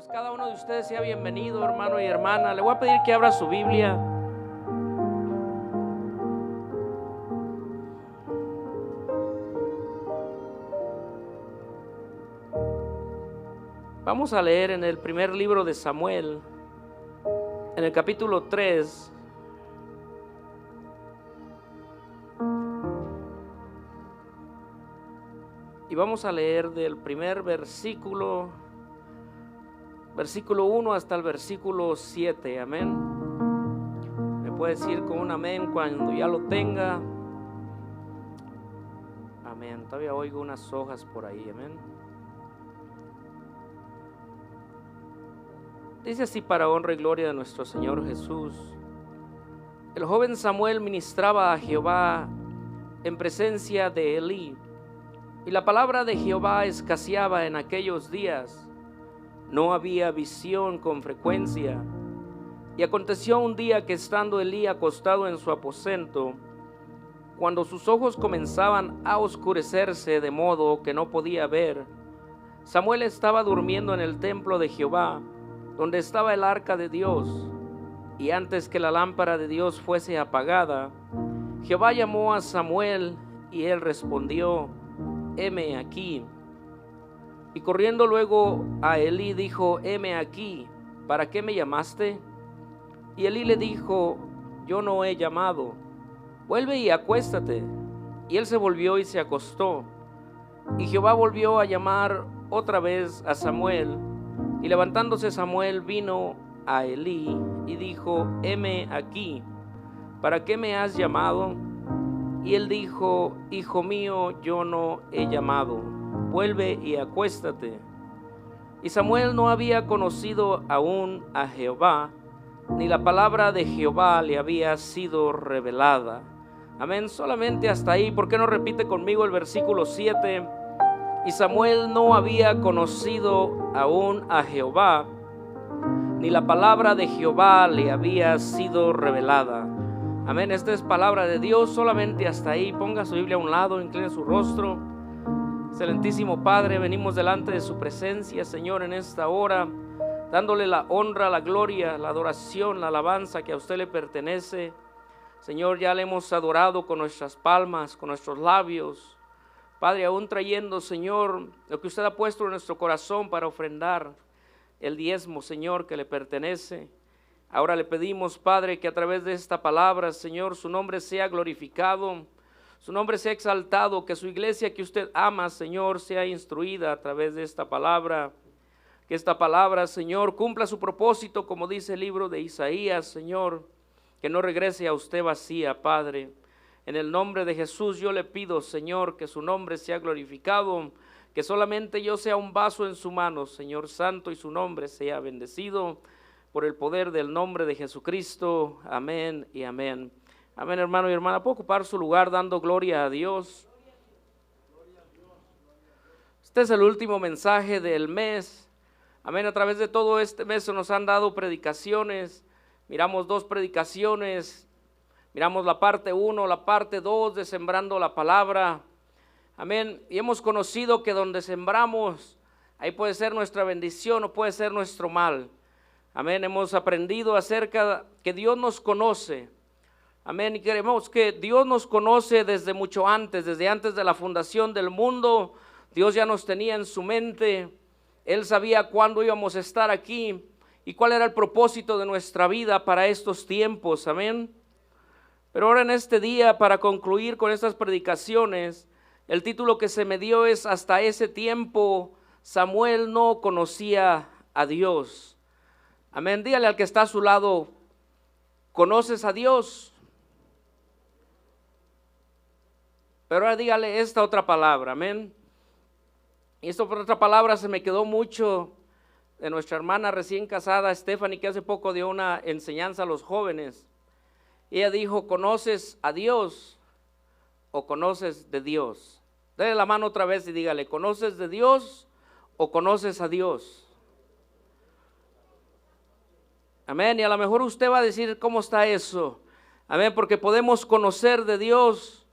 Pues cada uno de ustedes sea bienvenido, hermano y hermana. Le voy a pedir que abra su Biblia. Vamos a leer en el primer libro de Samuel, en el capítulo 3. Y vamos a leer del primer versículo 1 hasta el versículo 7, amén. Me puede decir con un amén cuando ya lo tenga. Amén, todavía oigo unas hojas por ahí, amén. Dice así, para honra y gloria de nuestro Señor Jesús: el joven Samuel ministraba a Jehová en presencia de Elí, y la palabra de Jehová escaseaba en aquellos días. No había visión con frecuencia. Y aconteció un día que, estando Elí acostado en su aposento, cuando sus ojos comenzaban a oscurecerse de modo que no podía ver, Samuel estaba durmiendo en el templo de Jehová, donde estaba el arca de Dios. Y antes que la lámpara de Dios fuese apagada, Jehová llamó a Samuel, y él respondió: heme aquí. Y corriendo luego a Elí dijo: heme aquí, ¿para qué me llamaste? Y Elí le dijo: yo no he llamado, vuelve y acuéstate. Y él se volvió y se acostó. Y Jehová volvió a llamar otra vez a Samuel. Y levantándose Samuel vino a Elí y dijo: heme aquí, ¿para qué me has llamado? Y él dijo: hijo mío, yo no he llamado, vuelve y acuéstate. Y Samuel no había conocido aún a Jehová, ni la palabra de Jehová le había sido revelada. Amén, solamente hasta ahí. ¿Por qué no repite conmigo el versículo 7? Y Samuel no había conocido aún a Jehová, ni la palabra de Jehová le había sido revelada. Amén, esta es palabra de Dios, solamente hasta ahí. Ponga su Biblia a un lado, incline su rostro. Excelentísimo Padre, venimos delante de su presencia, Señor, en esta hora, dándole la honra, la gloria, la adoración, la alabanza que a usted le pertenece. Señor, ya le hemos adorado con nuestras palmas, con nuestros labios. Padre, aún trayendo, Señor, lo que usted ha puesto en nuestro corazón para ofrendar el diezmo, Señor, que le pertenece. Ahora le pedimos, Padre, que a través de esta palabra, Señor, su nombre sea glorificado, su nombre sea exaltado, que su iglesia que usted ama, Señor, sea instruida a través de esta palabra. Que esta palabra, Señor, cumpla su propósito, como dice el libro de Isaías, Señor, que no regrese a usted vacía, Padre. En el nombre de Jesús yo le pido, Señor, que su nombre sea glorificado, que solamente yo sea un vaso en su mano, Señor Santo, y su nombre sea bendecido por el poder del nombre de Jesucristo. Amén y amén. Amén, hermano y hermana. ¿Puedo ocupar su lugar dando gloria a Dios? Este es el último mensaje del mes. Amén. A través de todo este mes se nos han dado predicaciones. Miramos 2 predicaciones. Miramos la parte 1, la parte 2 de Sembrando la Palabra. Amén. Y hemos conocido que donde sembramos, ahí puede ser nuestra bendición o puede ser nuestro mal. Amén, hemos aprendido acerca que Dios nos conoce. Amén, y queremos que Dios nos conoce desde mucho antes, desde antes de la fundación del mundo. Dios ya nos tenía en su mente. Él sabía cuándo íbamos a estar aquí y cuál era el propósito de nuestra vida para estos tiempos. Amén. Pero ahora en este día, para concluir con estas predicaciones, el título que se me dio es: hasta ese tiempo Samuel no conocía a Dios. Amén, dígale al que está a su lado: ¿conoces a Dios? Pero ahora dígale esta otra palabra, amén. Y esta otra palabra se me quedó mucho de nuestra hermana recién casada, Stephanie, que hace poco dio una enseñanza a los jóvenes. Ella dijo: ¿conoces a Dios o conoces de Dios? Dale la mano otra vez y dígale: ¿conoces de Dios o conoces a Dios? Amén, y a lo mejor usted va a decir: ¿cómo está eso? Amén, porque podemos conocer de Dios,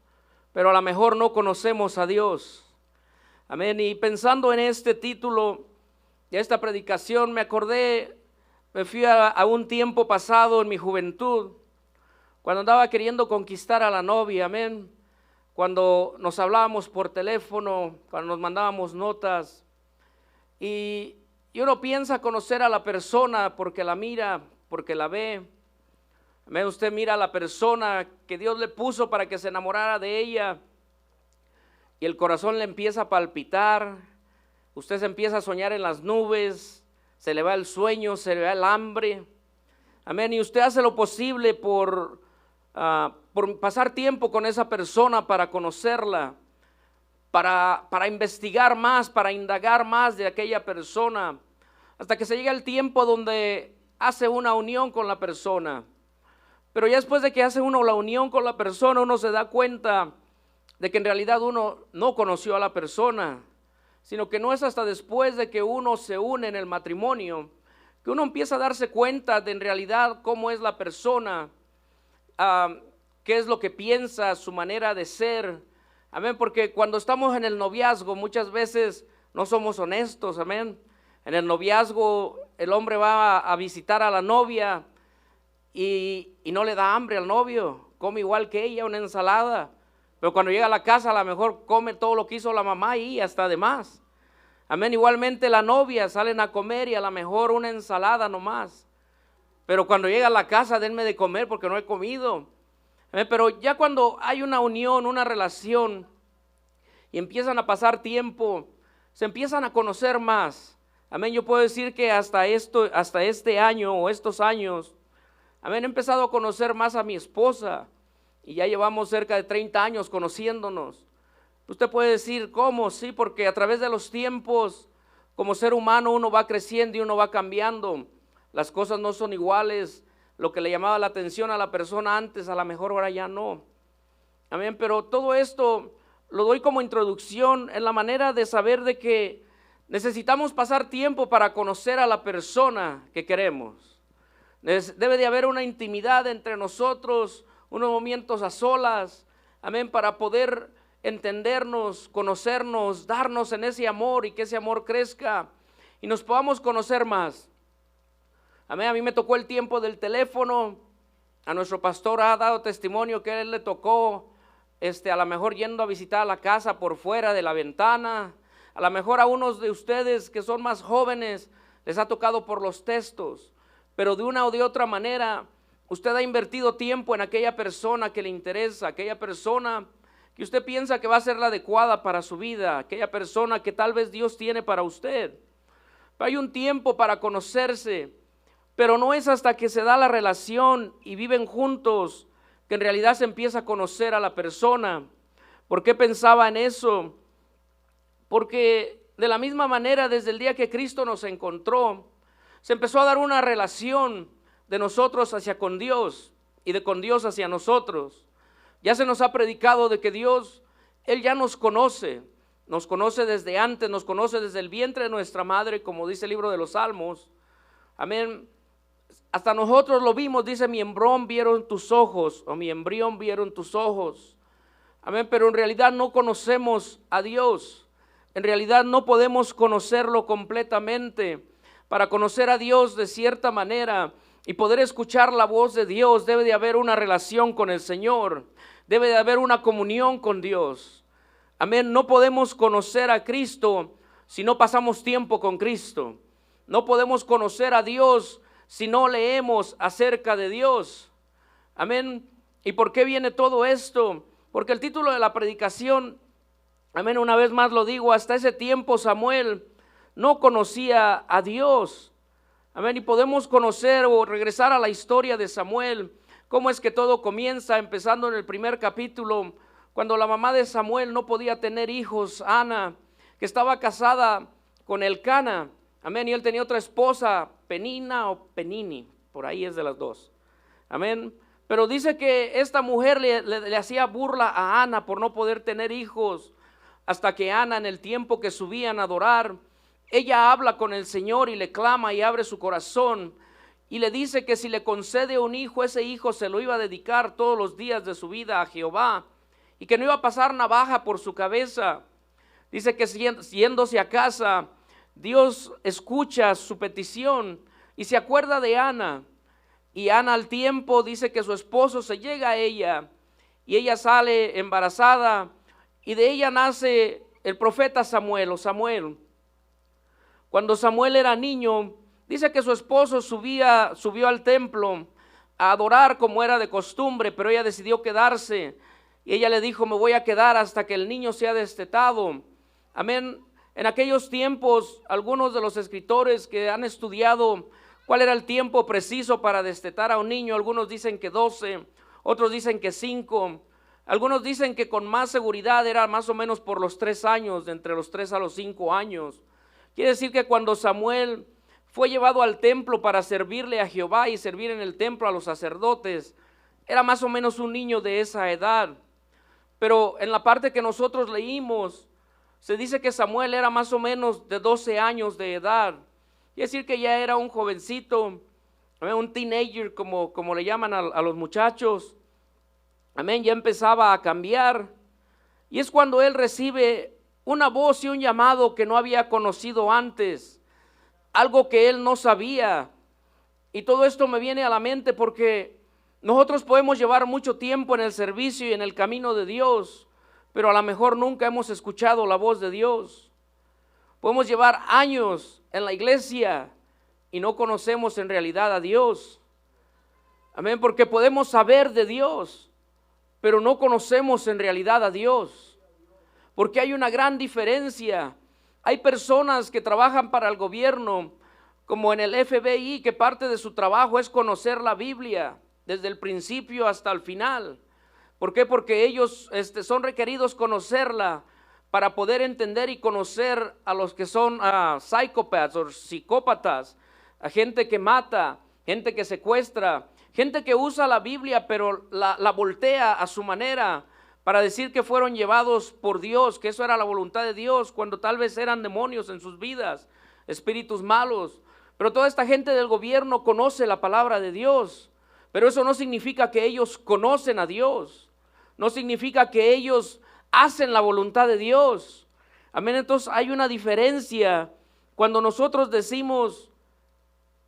pero a lo mejor no conocemos a Dios. Amén, y pensando en este título, de esta predicación me acordé, me fui a un tiempo pasado en mi juventud, cuando andaba queriendo conquistar a la novia, amén. Cuando nos hablábamos por teléfono, cuando nos mandábamos notas, y uno piensa conocer a la persona porque la mira, porque la ve. Amén, usted mira a la persona que Dios le puso para que se enamorara de ella, y el corazón le empieza a palpitar, usted se empieza a soñar en las nubes, se le va el sueño, se le va el hambre, amén, y usted hace lo posible por pasar tiempo con esa persona, para conocerla, para investigar más, para indagar más de aquella persona, hasta que se llega el tiempo donde hace una unión con la persona. Pero ya después de que hace uno la unión con la persona, uno se da cuenta de que en realidad uno no conoció a la persona, sino que no es hasta después de que uno se une en el matrimonio, que uno empieza a darse cuenta de en realidad cómo es la persona, qué es lo que piensa, su manera de ser, amén, porque cuando estamos en el noviazgo muchas veces no somos honestos, amén. En el noviazgo el hombre va a visitar a la novia y no le da hambre al novio, come igual que ella, una ensalada, pero cuando llega a la casa a lo mejor come todo lo que hizo la mamá y hasta de más, amén. Igualmente la novia, salen a comer y a lo mejor una ensalada nomás, pero cuando llega a la casa denme de comer porque no he comido, amén. Pero ya cuando hay una unión, una relación y empiezan a pasar tiempo, se empiezan a conocer más, amén. Yo puedo decir que hasta este año o estos años, amén, he empezado a conocer más a mi esposa y ya llevamos cerca de 30 años conociéndonos. Usted puede decir, ¿cómo? Sí, porque a través de los tiempos, como ser humano, uno va creciendo y uno va cambiando. Las cosas no son iguales. Lo que le llamaba la atención a la persona antes, a lo mejor ahora ya no. Amén, pero todo esto lo doy como introducción en la manera de saber de que necesitamos pasar tiempo para conocer a la persona que queremos. Debe de haber una intimidad entre nosotros, unos momentos a solas, amén, para poder entendernos, conocernos, darnos en ese amor y que ese amor crezca y nos podamos conocer más. Amén, a mí me tocó el tiempo del teléfono, a nuestro pastor ha dado testimonio que a él le tocó, a lo mejor yendo a visitar la casa por fuera de la ventana, a lo mejor a unos de ustedes que son más jóvenes les ha tocado por los textos, pero de una o de otra manera usted ha invertido tiempo en aquella persona que le interesa, aquella persona que usted piensa que va a ser la adecuada para su vida, aquella persona que tal vez Dios tiene para usted. Pero hay un tiempo para conocerse, pero no es hasta que se da la relación y viven juntos que en realidad se empieza a conocer a la persona. ¿Por qué pensaba en eso? Porque de la misma manera, desde el día que Cristo nos encontró, se empezó a dar una relación de nosotros hacia con Dios y de con Dios hacia nosotros. Ya se nos ha predicado de que Dios, Él ya nos conoce desde antes, nos conoce desde el vientre de nuestra madre, como dice el libro de los Salmos, amén. Hasta nosotros lo vimos, dice, mi embrión vieron tus ojos, o mi embrión vieron tus ojos, amén, pero en realidad no conocemos a Dios, en realidad no podemos conocerlo completamente. Para conocer a Dios de cierta manera y poder escuchar la voz de Dios, debe de haber una relación con el Señor, debe de haber una comunión con Dios, amén. No podemos conocer a Cristo si no pasamos tiempo con Cristo, no podemos conocer a Dios si no leemos acerca de Dios, amén. ¿Y por qué viene todo esto? Porque el título de la predicación, amén, una vez más lo digo, hasta ese tiempo Samuel no conocía a Dios, amén. Y podemos conocer o regresar a la historia de Samuel, cómo es que todo comienza, empezando en el primer capítulo, cuando la mamá de Samuel no podía tener hijos, Ana, que estaba casada con Elcana, amén, y él tenía otra esposa, Penina o Penini, por ahí es de las dos, amén. Pero dice que esta mujer le hacía burla a Ana por no poder tener hijos, hasta que Ana, en el tiempo que subían a adorar, ella habla con el Señor y le clama y abre su corazón y le dice que si le concede un hijo, ese hijo se lo iba a dedicar todos los días de su vida a Jehová y que no iba a pasar navaja por su cabeza. Dice que yéndose a casa, Dios escucha su petición y se acuerda de Ana. Y Ana al tiempo dice que su esposo se llega a ella y ella sale embarazada y de ella nace el profeta Samuel o Samuel. Cuando Samuel era niño, dice que su esposo subió al templo a adorar como era de costumbre, pero ella decidió quedarse y ella le dijo: me voy a quedar hasta que el niño sea destetado. Amén. En aquellos tiempos, algunos de los escritores que han estudiado cuál era el tiempo preciso para destetar a un niño, algunos dicen que 12, otros dicen que 5, algunos dicen que con más seguridad era más o menos por los 3 años, de entre los 3 a los 5 años. Quiere decir que cuando Samuel fue llevado al templo para servirle a Jehová y servir en el templo a los sacerdotes, era más o menos un niño de esa edad. Pero en la parte que nosotros leímos, se dice que Samuel era más o menos de 12 años de edad. Es decir, que ya era un jovencito, un teenager como le llaman a los muchachos. Amén, ya empezaba a cambiar. Y es cuando él recibe una voz y un llamado que no había conocido antes, algo que él no sabía. Y todo esto me viene a la mente porque nosotros podemos llevar mucho tiempo en el servicio y en el camino de Dios, pero a lo mejor nunca hemos escuchado la voz de Dios. Podemos llevar años en la iglesia y no conocemos en realidad a Dios. Amén, porque podemos saber de Dios, pero no conocemos en realidad a Dios. Porque hay una gran diferencia. Hay personas que trabajan para el gobierno, como en el FBI, que parte de su trabajo es conocer la Biblia desde el principio hasta el final. ¿Por qué? Porque ellos son requeridos conocerla para poder entender y conocer a los que son psicópatas o psicópatas, a gente que mata, gente que secuestra, gente que usa la Biblia pero la voltea a su manera para decir que fueron llevados por Dios, que eso era la voluntad de Dios, cuando tal vez eran demonios en sus vidas, espíritus malos. Pero toda esta gente del gobierno conoce la palabra de Dios, pero eso no significa que ellos conocen a Dios. No significa que ellos hacen la voluntad de Dios. Amén. Entonces hay una diferencia cuando nosotros decimos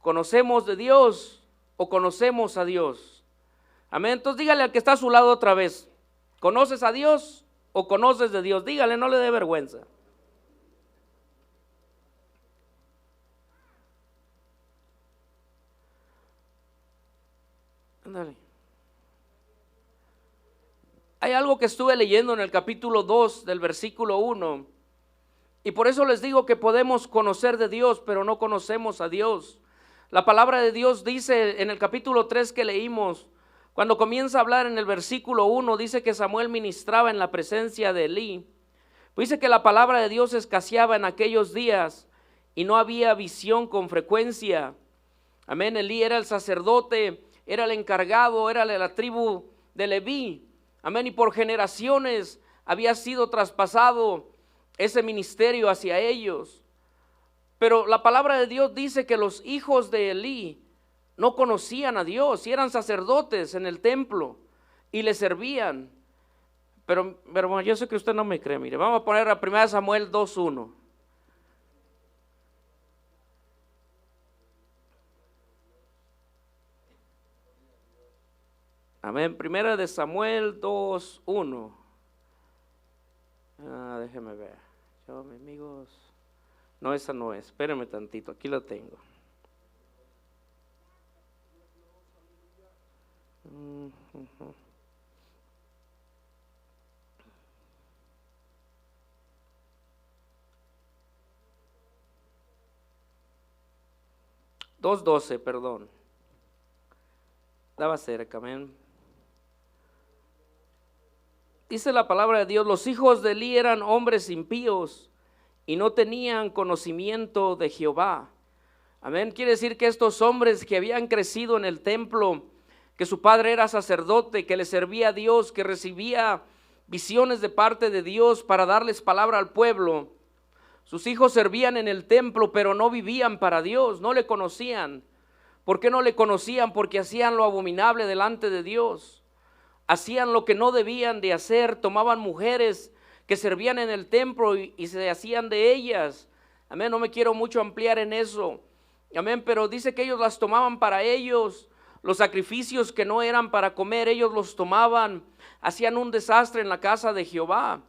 conocemos de Dios o conocemos a Dios. Amén. Entonces dígale al que está a su lado otra vez: ¿conoces a Dios o conoces de Dios? Dígale, no le dé vergüenza. Ándale. Hay algo que estuve leyendo en el capítulo 2 del versículo 1, y por eso les digo que podemos conocer de Dios, pero no conocemos a Dios. La palabra de Dios dice en el capítulo 3 que leímos, cuando comienza a hablar en el versículo 1, dice que Samuel ministraba en la presencia de Elí. Dice que la palabra de Dios escaseaba en aquellos días y no había visión con frecuencia. Amén. Elí era el sacerdote, era el encargado, era de la tribu de Leví. Amén, y por generaciones había sido traspasado ese ministerio hacia ellos. Pero la palabra de Dios dice que los hijos de Elí no conocían a Dios y eran sacerdotes en el templo y le servían. Pero yo sé que usted no me cree. Mire, vamos a poner a 1 Samuel 2:1. Amén. 1 de Samuel 2:1. Déjeme ver. Yo, mis amigos. No, esa no es. Espérenme tantito. Aquí lo tengo. Uh-huh. 2:12, perdón. Estaba cerca, amén. Dice la palabra de Dios: los hijos de Elí eran hombres impíos y no tenían conocimiento de Jehová. Amén. Quiere decir que estos hombres que habían crecido en el templo, que su padre era sacerdote, que le servía a Dios, que recibía visiones de parte de Dios para darles palabra al pueblo, sus hijos servían en el templo, pero no vivían para Dios, no le conocían. ¿Por qué no le conocían? Porque hacían lo abominable delante de Dios. Hacían lo que no debían de hacer, tomaban mujeres que servían en el templo y se hacían de ellas. Amén, no me quiero mucho ampliar en eso. Amén, pero dice que ellos las tomaban para ellos. Los sacrificios que no eran para comer, ellos los tomaban. Hacían un desastre en la casa de Jehová.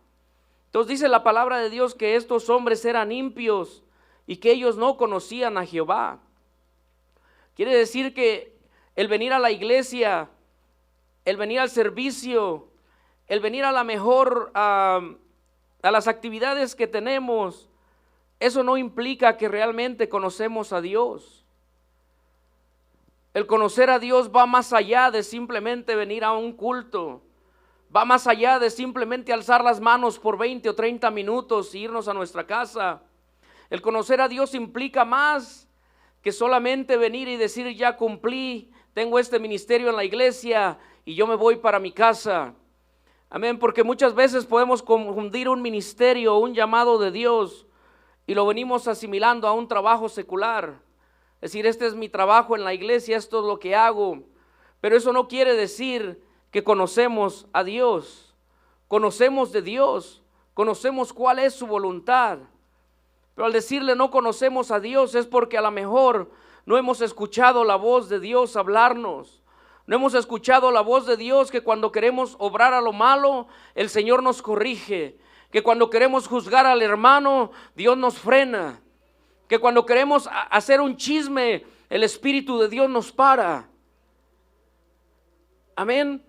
Entonces dice la palabra de Dios que estos hombres eran impios y que ellos no conocían a Jehová. Quiere decir que el venir a la iglesia, el venir al servicio, el venir a la mejor, a las actividades que tenemos, eso no implica que realmente conocemos a Dios. El conocer a Dios va más allá de simplemente venir a un culto. Va más allá de simplemente alzar las manos por 20 o 30 minutos e irnos a nuestra casa. El conocer a Dios implica más que solamente venir y decir ya cumplí, tengo este ministerio en la iglesia y yo me voy para mi casa. Amén, porque muchas veces podemos confundir un ministerio, un llamado de Dios y lo venimos asimilando a un trabajo secular. Es decir, este es mi trabajo en la iglesia, esto es lo que hago. Pero eso no quiere decir que conocemos a Dios. Conocemos de Dios, conocemos cuál es su voluntad. Pero al decirle no conocemos a Dios es porque a lo mejor no hemos escuchado la voz de Dios hablarnos. No hemos escuchado la voz de Dios que cuando queremos obrar a lo malo, el Señor nos corrige. Que cuando queremos juzgar al hermano, Dios nos frena. Que cuando queremos hacer un chisme, el Espíritu de Dios nos para. Amén.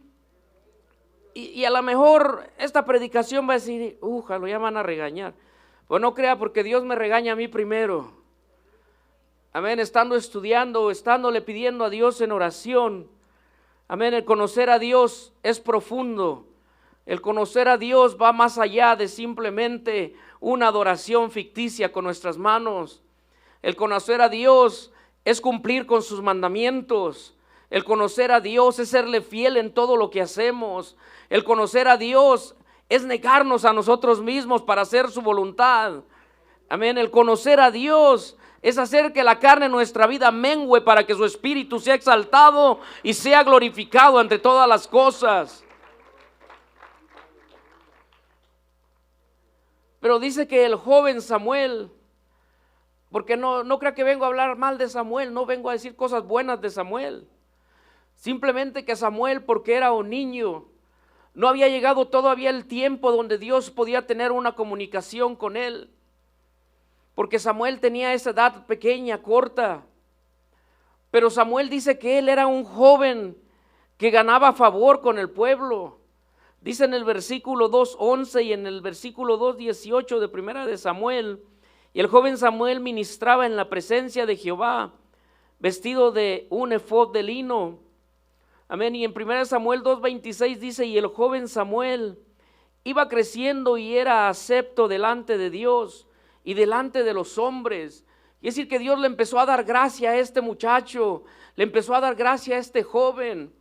Y a lo mejor esta predicación va a decir, lo ya van a regañar. Pues no crea, porque Dios me regaña a mí primero. Amén, estando estudiando, estándole pidiendo a Dios en oración. Amén, el conocer a Dios es profundo. El conocer a Dios va más allá de simplemente una adoración ficticia con nuestras manos. El conocer a Dios es cumplir con sus mandamientos. El conocer a Dios es serle fiel en todo lo que hacemos. El conocer a Dios es negarnos a nosotros mismos para hacer su voluntad. Amén. El conocer a Dios es hacer que la carne en nuestra vida mengüe para que su espíritu sea exaltado y sea glorificado ante todas las cosas. Pero dice que el joven Samuel, porque no crea que vengo a hablar mal de Samuel, no vengo a decir cosas buenas de Samuel. Simplemente que Samuel, porque era un niño, no había llegado todavía el tiempo donde Dios podía tener una comunicación con él. Porque Samuel tenía esa edad pequeña, corta. Pero Samuel dice que él era un joven que ganaba favor con el pueblo. Dice en el versículo 2:11 y en el versículo 2:18 de primera de Samuel, y el joven Samuel ministraba en la presencia de Jehová, vestido de un efod de lino. Amén. Y en 1 Samuel 2:26 dice, y el joven Samuel iba creciendo y era acepto delante de Dios y delante de los hombres. Y es decir, que Dios le empezó a dar gracia a este muchacho, le empezó a dar gracia a este joven,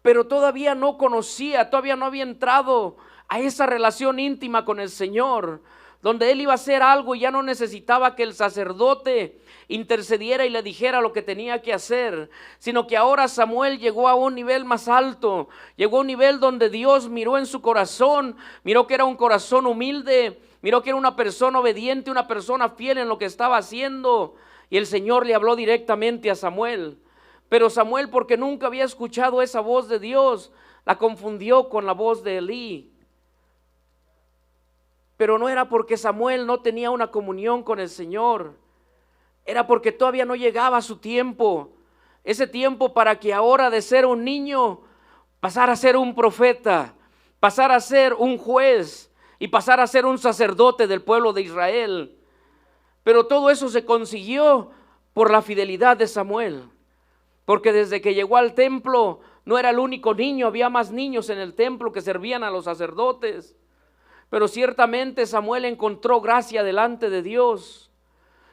pero todavía no conocía, todavía no había entrado a esa relación íntima con el Señor, donde él iba a hacer algo y ya no necesitaba que el sacerdote intercediera y le dijera lo que tenía que hacer, sino que ahora Samuel llegó a un nivel más alto, llegó a un nivel donde Dios miró en su corazón, miró que era un corazón humilde, miró que era una persona obediente, una persona fiel en lo que estaba haciendo, y el Señor le habló directamente a Samuel. Pero Samuel, porque nunca había escuchado esa voz de Dios, la confundió con la voz de Elí. Pero no era porque Samuel no tenía una comunión con el Señor, era porque todavía no llegaba su tiempo, ese tiempo para que ahora de ser un niño pasara a ser un profeta, pasara a ser un juez y pasara a ser un sacerdote del pueblo de Israel. Pero todo eso se consiguió por la fidelidad de Samuel, porque desde que llegó al templo no era el único niño, había más niños en el templo que servían a los sacerdotes. Pero ciertamente Samuel encontró gracia delante de Dios.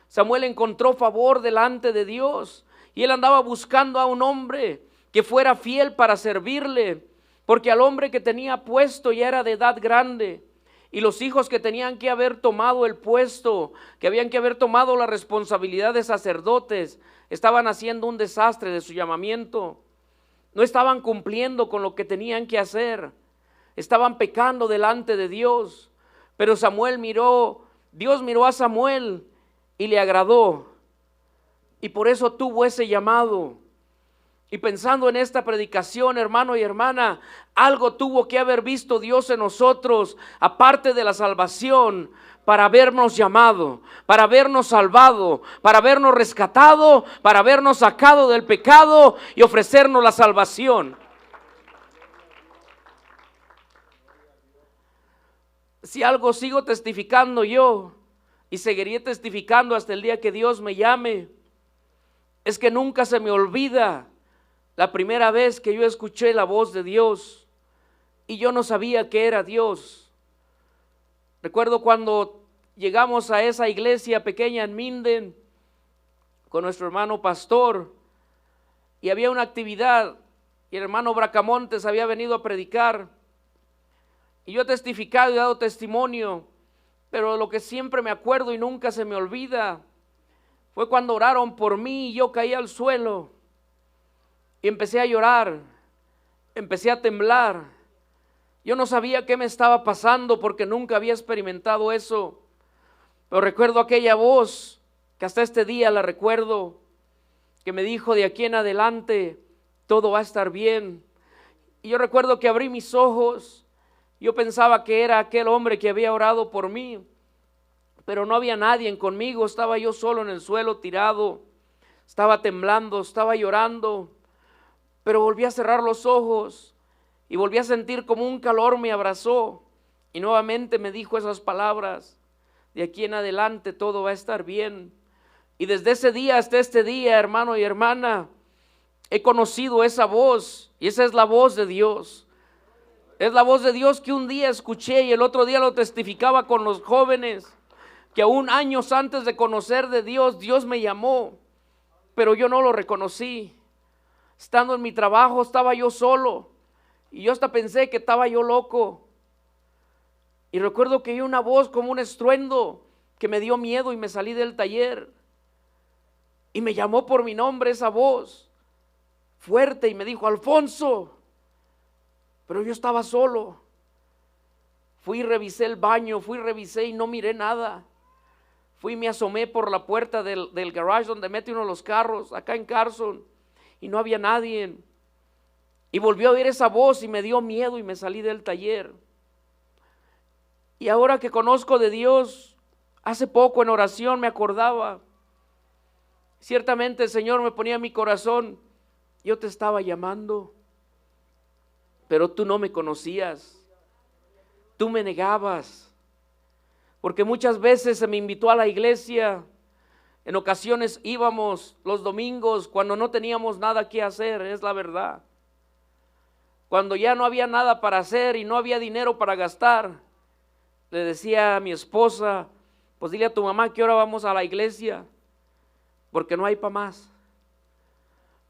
Samuel encontró favor delante de Dios. Y él andaba buscando a un hombre que fuera fiel para servirle. Porque al hombre que tenía puesto ya era de edad grande. Y los hijos que tenían que haber tomado el puesto, que habían que haber tomado la responsabilidad de sacerdotes, estaban haciendo un desastre de su llamamiento. No estaban cumpliendo con lo que tenían que hacer. Estaban pecando delante de Dios. Pero Dios miró a Samuel y le agradó. Y por eso tuvo ese llamado. Y pensando en esta predicación, hermano y hermana, algo tuvo que haber visto Dios en nosotros, aparte de la salvación, para habernos llamado, para habernos salvado, para habernos rescatado, para habernos sacado del pecado y ofrecernos la salvación. Si algo sigo testificando yo, y seguiré testificando hasta el día que Dios me llame, es que nunca se me olvida la primera vez que yo escuché la voz de Dios y yo no sabía que era Dios. Recuerdo cuando llegamos a esa iglesia pequeña en Minden con nuestro hermano pastor y había una actividad y el hermano Bracamontes había venido a predicar y yo he testificado y dado testimonio, pero lo que siempre me acuerdo y nunca se me olvida fue cuando oraron por mí y yo caí al suelo y empecé a llorar, empecé a temblar. Yo no sabía qué me estaba pasando porque nunca había experimentado eso. Pero recuerdo aquella voz, que hasta este día la recuerdo, que me dijo: de aquí en adelante todo va a estar bien. Y yo recuerdo que abrí mis ojos, yo pensaba que era aquel hombre que había orado por mí, pero no había nadie conmigo, estaba yo solo en el suelo tirado, estaba temblando, estaba llorando. Pero volví a cerrar los ojos y volví a sentir como un calor me abrazó y nuevamente me dijo esas palabras: de aquí en adelante todo va a estar bien. Y desde ese día hasta este día, hermano y hermana, he conocido esa voz y esa es la voz de Dios. Es la voz de Dios que un día escuché y el otro día lo testificaba con los jóvenes, que aún años antes de conocer de Dios, Dios me llamó, pero yo no lo reconocí. Estando en mi trabajo estaba yo solo y yo hasta pensé que estaba yo loco. Y recuerdo que oí una voz como un estruendo que me dio miedo y me salí del taller. Y me llamó por mi nombre esa voz, fuerte, y me dijo: Alfonso. Pero yo estaba solo. Fui y revisé el baño, revisé y no miré nada. Fui y me asomé por la puerta del garage donde mete uno los carros, acá en Carson. Y no había nadie. Y volvió a oír esa voz y me dio miedo y me salí del taller. Y ahora que conozco de Dios, hace poco en oración me acordaba. Ciertamente el Señor me ponía en mi corazón: yo te estaba llamando, pero tú no me conocías. Tú me negabas. Porque muchas veces se me invitó a la iglesia. En ocasiones íbamos los domingos cuando no teníamos nada que hacer, es la verdad. Cuando ya no había nada para hacer y no había dinero para gastar, le decía a mi esposa: pues dile a tu mamá que ahora vamos a la iglesia, porque no hay para más.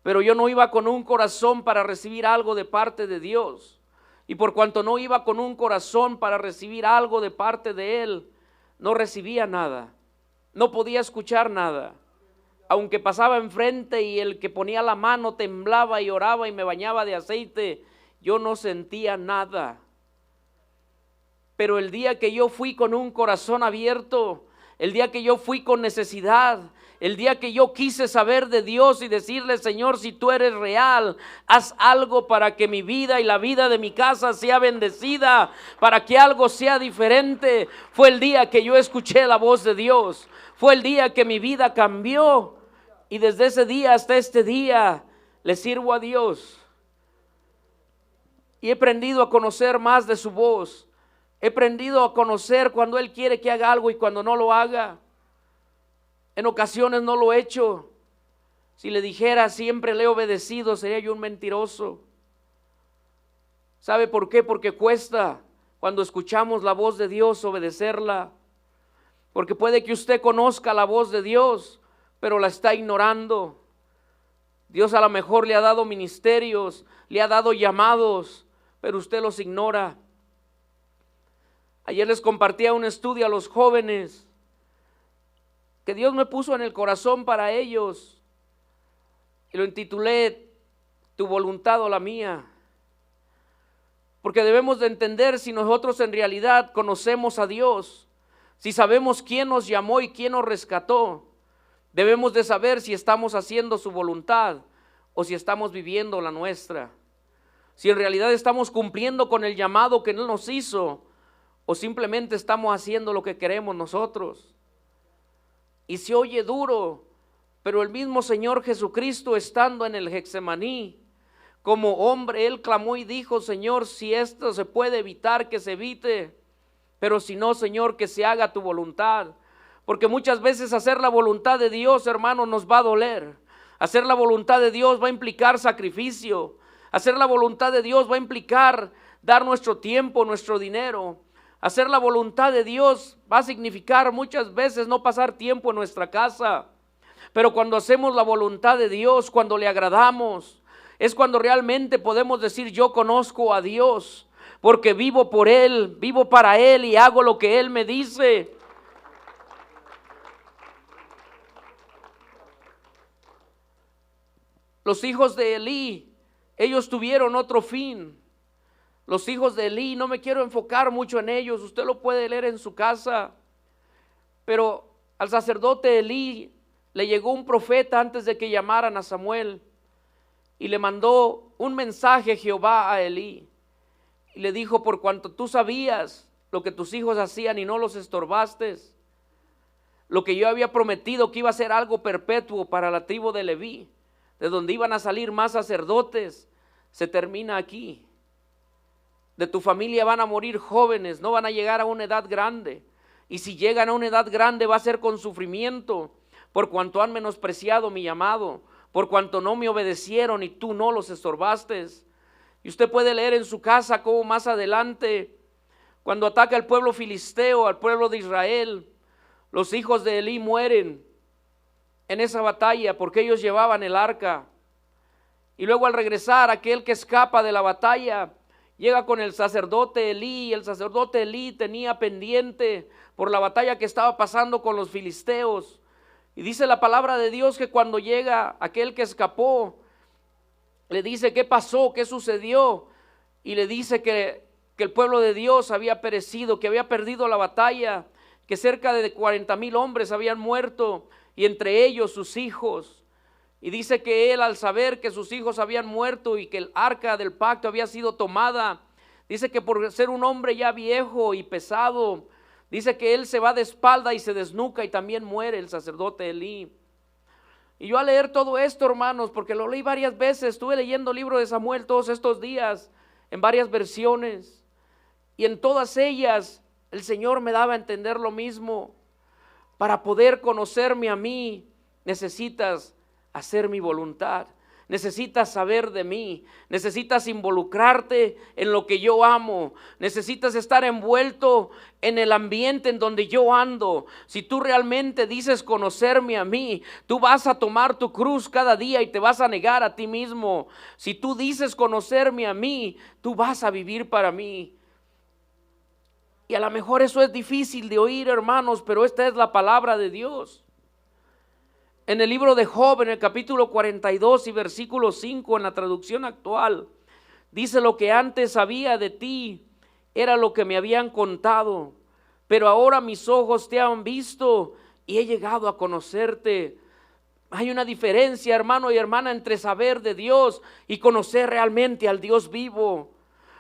Pero yo no iba con un corazón para recibir algo de parte de Dios. Y por cuanto no iba con un corazón para recibir algo de parte de Él, no recibía nada. No podía escuchar nada. Aunque pasaba enfrente y el que ponía la mano temblaba y oraba y me bañaba de aceite, yo no sentía nada. Pero el día que yo fui con un corazón abierto, el día que yo fui con necesidad, el día que yo quise saber de Dios y decirle: Señor, si tú eres real, haz algo para que mi vida y la vida de mi casa sea bendecida, para que algo sea diferente. Fue el día que yo escuché la voz de Dios. Fue el día que mi vida cambió. Y desde ese día hasta este día le sirvo a Dios. Y he aprendido a conocer más de su voz. He aprendido a conocer cuando Él quiere que haga algo y cuando no lo haga. En ocasiones no lo he hecho. Si le dijera siempre le he obedecido, sería yo un mentiroso. ¿Sabe por qué? Porque cuesta cuando escuchamos la voz de Dios obedecerla. Porque puede que usted conozca la voz de Dios, pero la está ignorando. Dios a lo mejor le ha dado ministerios, le ha dado llamados, pero usted los ignora. Ayer les compartía un estudio a los jóvenes que Dios me puso en el corazón para ellos y lo intitulé: tu voluntad o la mía. Porque debemos de entender si nosotros en realidad conocemos a Dios, Si sabemos quién nos llamó y quién nos rescató, debemos de saber si estamos haciendo su voluntad o si estamos viviendo la nuestra. Si en realidad estamos cumpliendo con el llamado que Él nos hizo o simplemente estamos haciendo lo que queremos nosotros. Y se oye duro, pero el mismo Señor Jesucristo, estando en el Getsemaní, como hombre, Él clamó y dijo: Señor, si esto se puede evitar, que se evite, pero si no, Señor, que se haga tu voluntad. Porque muchas veces hacer la voluntad de Dios, hermano, nos va a doler. Hacer la voluntad de Dios va a implicar sacrificio. Hacer la voluntad de Dios va a implicar dar nuestro tiempo, nuestro dinero. Hacer la voluntad de Dios va a significar muchas veces no pasar tiempo en nuestra casa. Pero cuando hacemos la voluntad de Dios, cuando le agradamos, es cuando realmente podemos decir: yo conozco a Dios, porque vivo por Él, vivo para Él y hago lo que Él me dice. Los hijos de Elí, ellos tuvieron otro fin. Los hijos de Elí, no me quiero enfocar mucho en ellos, usted lo puede leer en su casa. Pero al sacerdote Elí le llegó un profeta antes de que llamaran a Samuel, y le mandó un mensaje Jehová a Elí. Y le dijo: por cuanto tú sabías lo que tus hijos hacían y no los estorbaste, lo que yo había prometido que iba a ser algo perpetuo para la tribu de Leví, de donde iban a salir más sacerdotes, se termina aquí. De tu familia van a morir jóvenes, no van a llegar a una edad grande. Y si llegan a una edad grande va a ser con sufrimiento, por cuanto han menospreciado mi llamado, por cuanto no me obedecieron y tú no los estorbaste. Y usted puede leer en su casa cómo más adelante, cuando ataca al pueblo filisteo, al pueblo de Israel, los hijos de Elí mueren en esa batalla porque ellos llevaban el arca. Y luego al regresar, aquel que escapa de la batalla llega con el sacerdote Elí, y el sacerdote Elí tenía pendiente por la batalla que estaba pasando con los filisteos. Y dice la palabra de Dios que cuando llega aquel que escapó, le dice: ¿qué pasó? ¿Qué sucedió? Y le dice que el pueblo de Dios había perecido, que había perdido la batalla, que cerca de 40,000 hombres habían muerto, y entre ellos sus hijos. Y dice que él, al saber que sus hijos habían muerto y que el arca del pacto había sido tomada, dice que por ser un hombre ya viejo y pesado, dice que él se va de espalda y se desnuca, y también muere el sacerdote Elí. Y yo al leer todo esto, hermanos, porque lo leí varias veces, estuve leyendo el libro de Samuel todos estos días, en varias versiones, y en todas ellas el Señor me daba a entender lo mismo. Para poder conocerme a mí, necesitas hacer mi voluntad. Necesitas saber de mí, necesitas involucrarte en lo que yo amo, necesitas estar envuelto en el ambiente en donde yo ando. Si tú realmente dices conocerme a mí, tú vas a tomar tu cruz cada día y te vas a negar a ti mismo. Si tú dices conocerme a mí, tú vas a vivir para mí. Y a lo mejor eso es difícil de oír, hermanos, pero esta es la palabra de Dios. En el libro de Job, en el capítulo 42 y versículo 5, en la traducción actual, dice: lo que antes sabía de ti era lo que me habían contado, pero ahora mis ojos te han visto y he llegado a conocerte. Hay una diferencia, hermano y hermana, entre saber de Dios y conocer realmente al Dios vivo.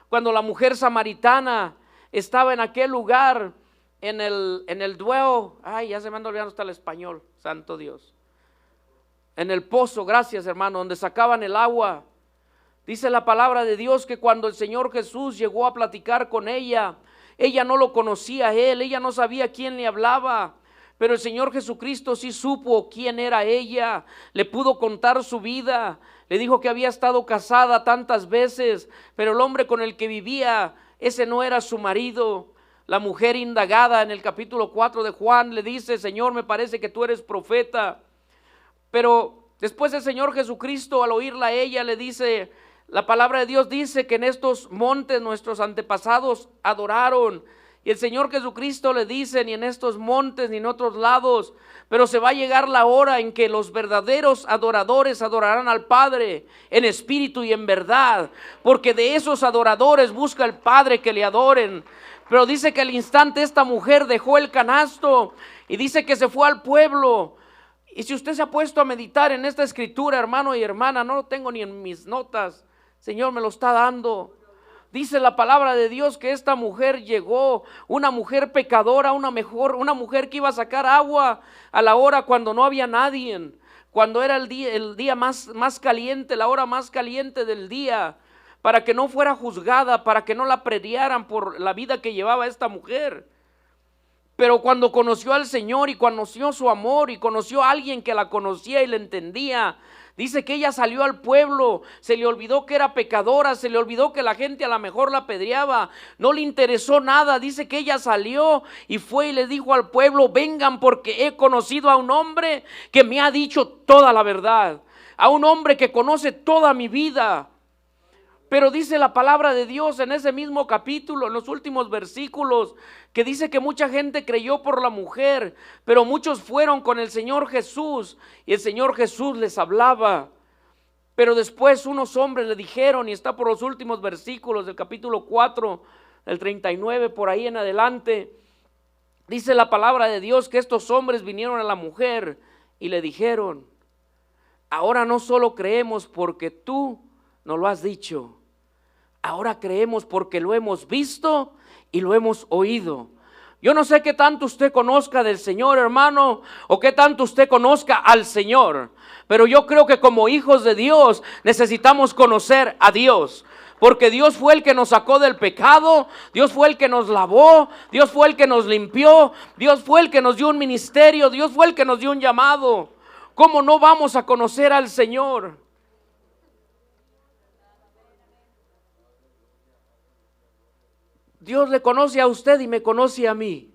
Cuando la mujer samaritana estaba en aquel lugar, en el duelo, ya se me anda olvidando hasta el español, santo Dios. En el pozo, gracias hermano, donde sacaban el agua. Dice la palabra de Dios que cuando el Señor Jesús llegó a platicar con ella, ella no lo conocía a él, ella no sabía quién le hablaba, pero el Señor Jesucristo sí supo quién era ella, le pudo contar su vida, le dijo que había estado casada tantas veces, pero el hombre con el que vivía, ese no era su marido. La mujer indagada en el capítulo 4 de Juan le dice: Señor, me parece que tú eres profeta. Pero después el Señor Jesucristo, al oírla a ella, le dice, la palabra de Dios dice que en estos montes nuestros antepasados adoraron, Y el Señor Jesucristo le dice, ni en estos montes ni en otros lados, pero se va a llegar la hora en que los verdaderos adoradores adorarán al Padre en espíritu y en verdad, porque de esos adoradores busca el Padre que le adoren. Pero dice que al instante esta mujer dejó el canasto y dice que se fue al pueblo. Y si usted se ha puesto a meditar en esta escritura, hermano y hermana, no lo tengo ni en mis notas, Señor me lo está dando. Dice la palabra de Dios que esta mujer llegó, una mujer pecadora, una mujer que iba a sacar agua a la hora cuando no había nadie, cuando era el día más caliente, la hora más caliente del día, para que no fuera juzgada, para que no la prediaran por la vida que llevaba esta mujer. Pero cuando conoció al Señor y conoció su amor y conoció a alguien que la conocía y le entendía, dice que ella salió al pueblo, se le olvidó que era pecadora, se le olvidó que la gente a lo mejor la apedreaba, no le interesó nada. Dice que ella salió y fue y le dijo al pueblo: vengan, porque he conocido a un hombre que me ha dicho toda la verdad, a un hombre que conoce toda mi vida. Pero dice la palabra de Dios en ese mismo capítulo, en los últimos versículos, que dice que mucha gente creyó por la mujer, pero muchos fueron con el Señor Jesús y el Señor Jesús les hablaba. Pero después unos hombres le dijeron, y está por los últimos versículos del capítulo 4, el 39, por ahí en adelante, dice la palabra de Dios que estos hombres vinieron a la mujer y le dijeron: ahora no solo creemos porque tú nos lo has dicho, ahora creemos porque lo hemos visto y lo hemos oído. Yo no sé qué tanto usted conozca del Señor, hermano, o qué tanto usted conozca al Señor, pero yo creo que como hijos de Dios necesitamos conocer a Dios, porque Dios fue el que nos sacó del pecado, Dios fue el que nos lavó, Dios fue el que nos limpió, Dios fue el que nos dio un ministerio, Dios fue el que nos dio un llamado. ¿Cómo no vamos a conocer al Señor? Dios le conoce a usted y me conoce a mí.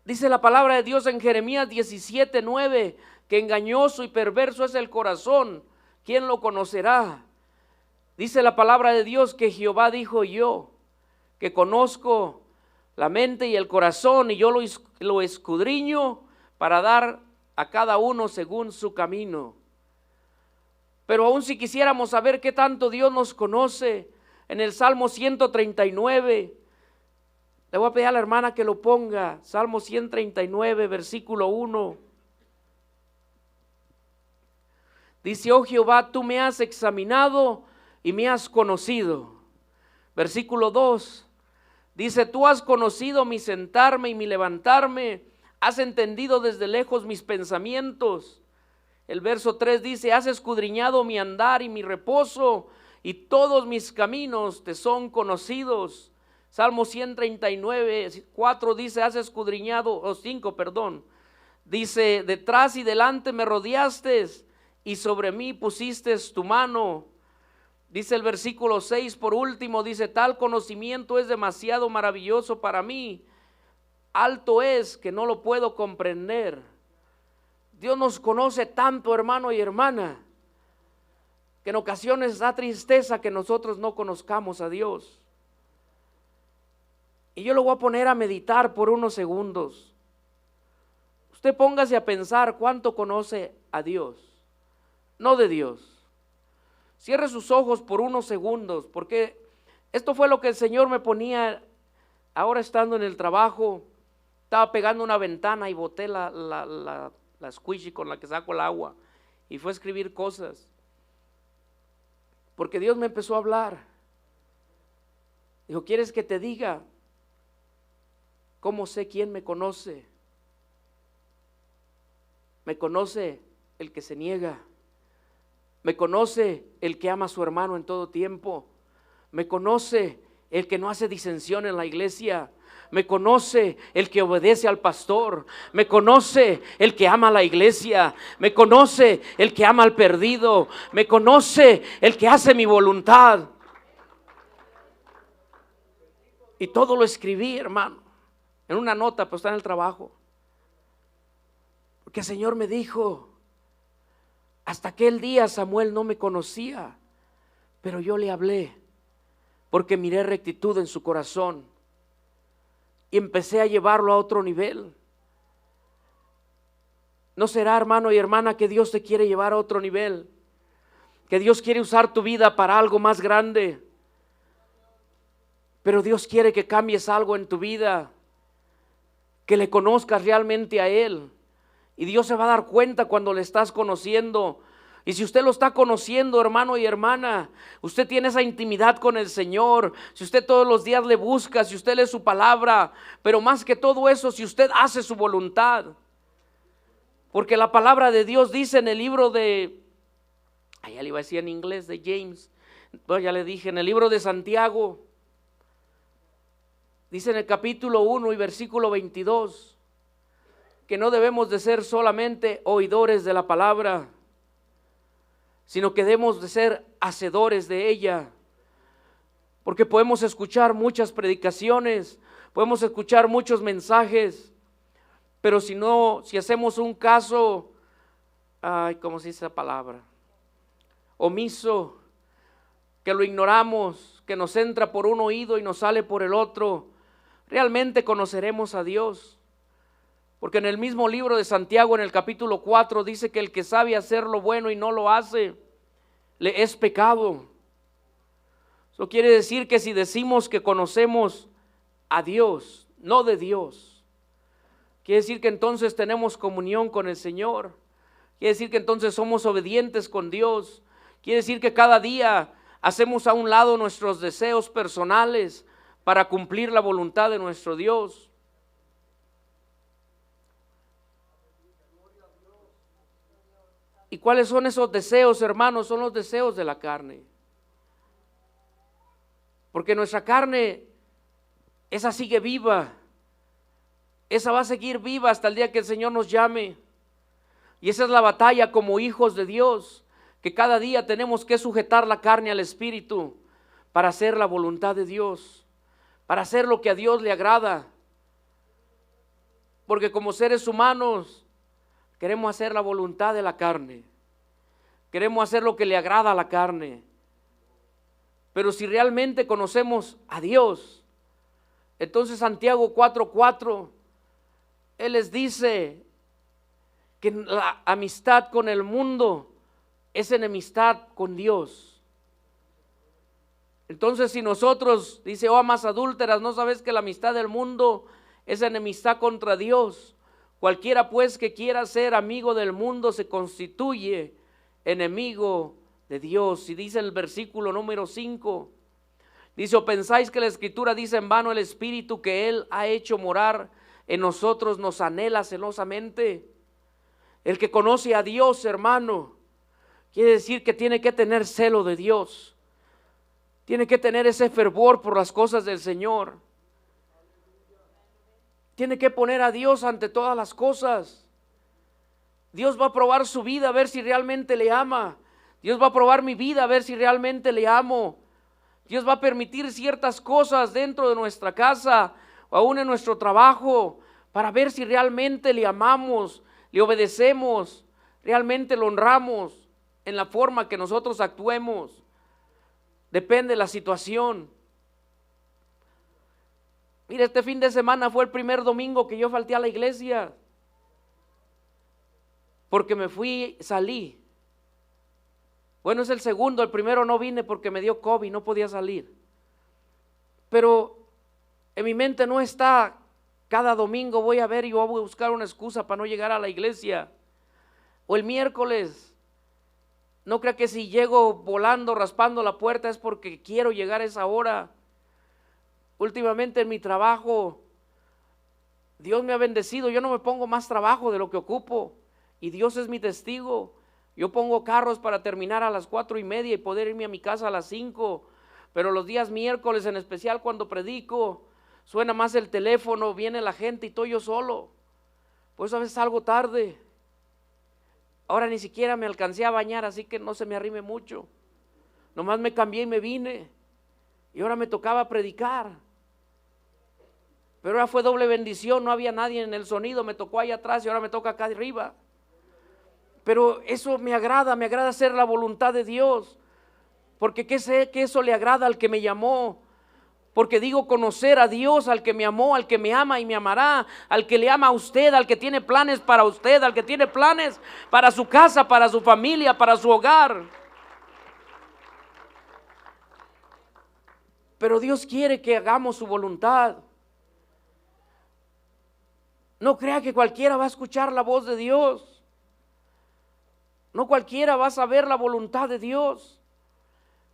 Dice la palabra de Dios en Jeremías 17:9, que engañoso y perverso es el corazón, ¿quién lo conocerá? Dice la palabra de Dios que Jehová dijo: yo, que conozco la mente y el corazón, y yo lo escudriño para dar a cada uno según su camino. Pero aún si quisiéramos saber qué tanto Dios nos conoce, en el Salmo 139, le voy a pedir a la hermana que lo ponga, Salmo 139, versículo 1. Dice: oh Jehová, tú me has examinado y me has conocido. Versículo 2, dice: tú has conocido mi sentarme y mi levantarme, has entendido desde lejos mis pensamientos. El verso 3 dice: has escudriñado mi andar y mi reposo, y todos mis caminos te son conocidos. Salmo 139, 4 dice: has escudriñado, o 5, perdón, dice: detrás y delante me rodeaste, y sobre mí pusiste tu mano. Dice el versículo 6, por último, dice: tal conocimiento es demasiado maravilloso para mí, alto es que no lo puedo comprender. Dios nos conoce tanto, hermano y hermana, que en ocasiones da tristeza que nosotros no conozcamos a Dios. Y yo lo voy a poner a meditar por unos segundos. Usted póngase a pensar cuánto conoce a Dios, no de Dios. Cierre sus ojos por unos segundos, porque esto fue lo que el Señor me ponía ahora estando en el trabajo. Estaba pegando una ventana y boté la squishy con la que saco el agua, y fue a escribir cosas. Porque Dios me empezó a hablar. Dijo: ¿quieres que te diga cómo sé quién me conoce? Me conoce el que se niega. Me conoce el que ama a su hermano en todo tiempo. Me conoce el que no hace disensión en la iglesia. Me conoce el que obedece al pastor. Me conoce el que ama a la iglesia. Me conoce el que ama al perdido. Me conoce el que hace mi voluntad. Y todo lo escribí, hermano, en una nota, pero está en el trabajo. Porque el Señor me dijo: hasta aquel día Samuel no me conocía, pero yo le hablé. porque miré rectitud en su corazón y empecé a llevarlo a otro nivel. ¿No será, hermano y hermana, que Dios te quiere llevar a otro nivel? Que Dios quiere usar tu vida para algo más grande. Pero Dios quiere que cambies algo en tu vida, que le conozcas realmente a Él. Y Dios se va a dar cuenta cuando le estás conociendo. Y si usted lo está conociendo, hermano y hermana, usted tiene esa intimidad con el Señor, si usted todos los días le busca, si usted lee su palabra, pero más que todo eso, si usted hace su voluntad. Porque la palabra de Dios dice en el libro de, allá le iba a decir en inglés, de James, bueno, ya le dije, en el libro de Santiago, dice en el capítulo 1 y versículo 22, que no debemos de ser solamente oidores de la palabra, sino que debemos de ser hacedores de ella. Porque podemos escuchar muchas predicaciones, podemos escuchar muchos mensajes, pero si hacemos un caso, ¿cómo se dice esa palabra? Omiso, que lo ignoramos, que nos entra por un oído y nos sale por el otro, realmente conoceremos a Dios. Porque en el mismo libro de Santiago, en el capítulo 4, dice que el que sabe hacer lo bueno y no lo hace, le es pecado. Eso quiere decir que si decimos que conocemos a Dios, no de Dios, quiere decir que entonces tenemos comunión con el Señor. Quiere decir que entonces somos obedientes con Dios. Quiere decir que cada día hacemos a un lado nuestros deseos personales para cumplir la voluntad de nuestro Dios. ¿Y cuáles son esos deseos, hermanos? Son los deseos de la carne. Porque nuestra carne, esa sigue viva. Esa va a seguir viva hasta el día que el Señor nos llame. Y esa es la batalla como hijos de Dios, que cada día tenemos que sujetar la carne al Espíritu para hacer la voluntad de Dios, para hacer lo que a Dios le agrada. Porque como seres humanos queremos hacer la voluntad de la carne, queremos hacer lo que le agrada a la carne. Pero si realmente conocemos a Dios, entonces Santiago 4:4, Él les dice que la amistad con el mundo es enemistad con Dios. Entonces si nosotros, dice, oh amas adúlteras, ¿no sabes que la amistad del mundo es enemistad contra Dios? Cualquiera pues que quiera ser amigo del mundo se constituye enemigo de Dios. Y dice el versículo número 5, dice, ¿o pensáis que la Escritura dice en vano el Espíritu que Él ha hecho morar en nosotros nos anhela celosamente? El que conoce a Dios, hermano, quiere decir que tiene que tener celo de Dios, tiene que tener ese fervor por las cosas del Señor, tiene que poner a Dios ante todas las cosas. Dios va a probar su vida a ver si realmente le ama. Dios va a probar mi vida a ver si realmente le amo. Dios va a permitir ciertas cosas dentro de nuestra casa o aún en nuestro trabajo para ver si realmente le amamos, le obedecemos, realmente lo honramos en la forma que nosotros actuemos. Depende de la situación. Mira, este fin de semana fue el primer domingo que yo falté a la iglesia. Porque salí. Bueno, es el segundo, el primero no vine porque me dio COVID, no podía salir. Pero en mi mente no está, cada domingo voy a ver y voy a buscar una excusa para no llegar a la iglesia. O el miércoles, no crea que si llego volando, raspando la puerta es porque quiero llegar a esa hora. Últimamente en mi trabajo, Dios me ha bendecido, yo no me pongo más trabajo de lo que ocupo. Y Dios es mi testigo. Yo pongo carros para terminar a las 4:30 y poder irme a mi casa a las 5. Pero los días miércoles, en especial cuando predico, suena más el teléfono, viene la gente y estoy yo solo. Por eso a veces salgo tarde. Ahora ni siquiera me alcancé a bañar, así que no se me arrime mucho. Nomás me cambié y me vine. Y ahora me tocaba predicar. Pero ahora fue doble bendición, no había nadie en el sonido, me tocó ahí atrás y ahora me toca acá arriba. Pero eso me agrada hacer la voluntad de Dios. porque que sé que eso le agrada al que me llamó. Porque digo conocer a Dios, al que me amó, al que me ama y me amará, al que le ama a usted, al que tiene planes para usted, al que tiene planes para su casa, para su familia, para su hogar. Pero Dios quiere que hagamos su voluntad. No crea que cualquiera va a escuchar la voz de Dios. No cualquiera va a saber la voluntad de Dios.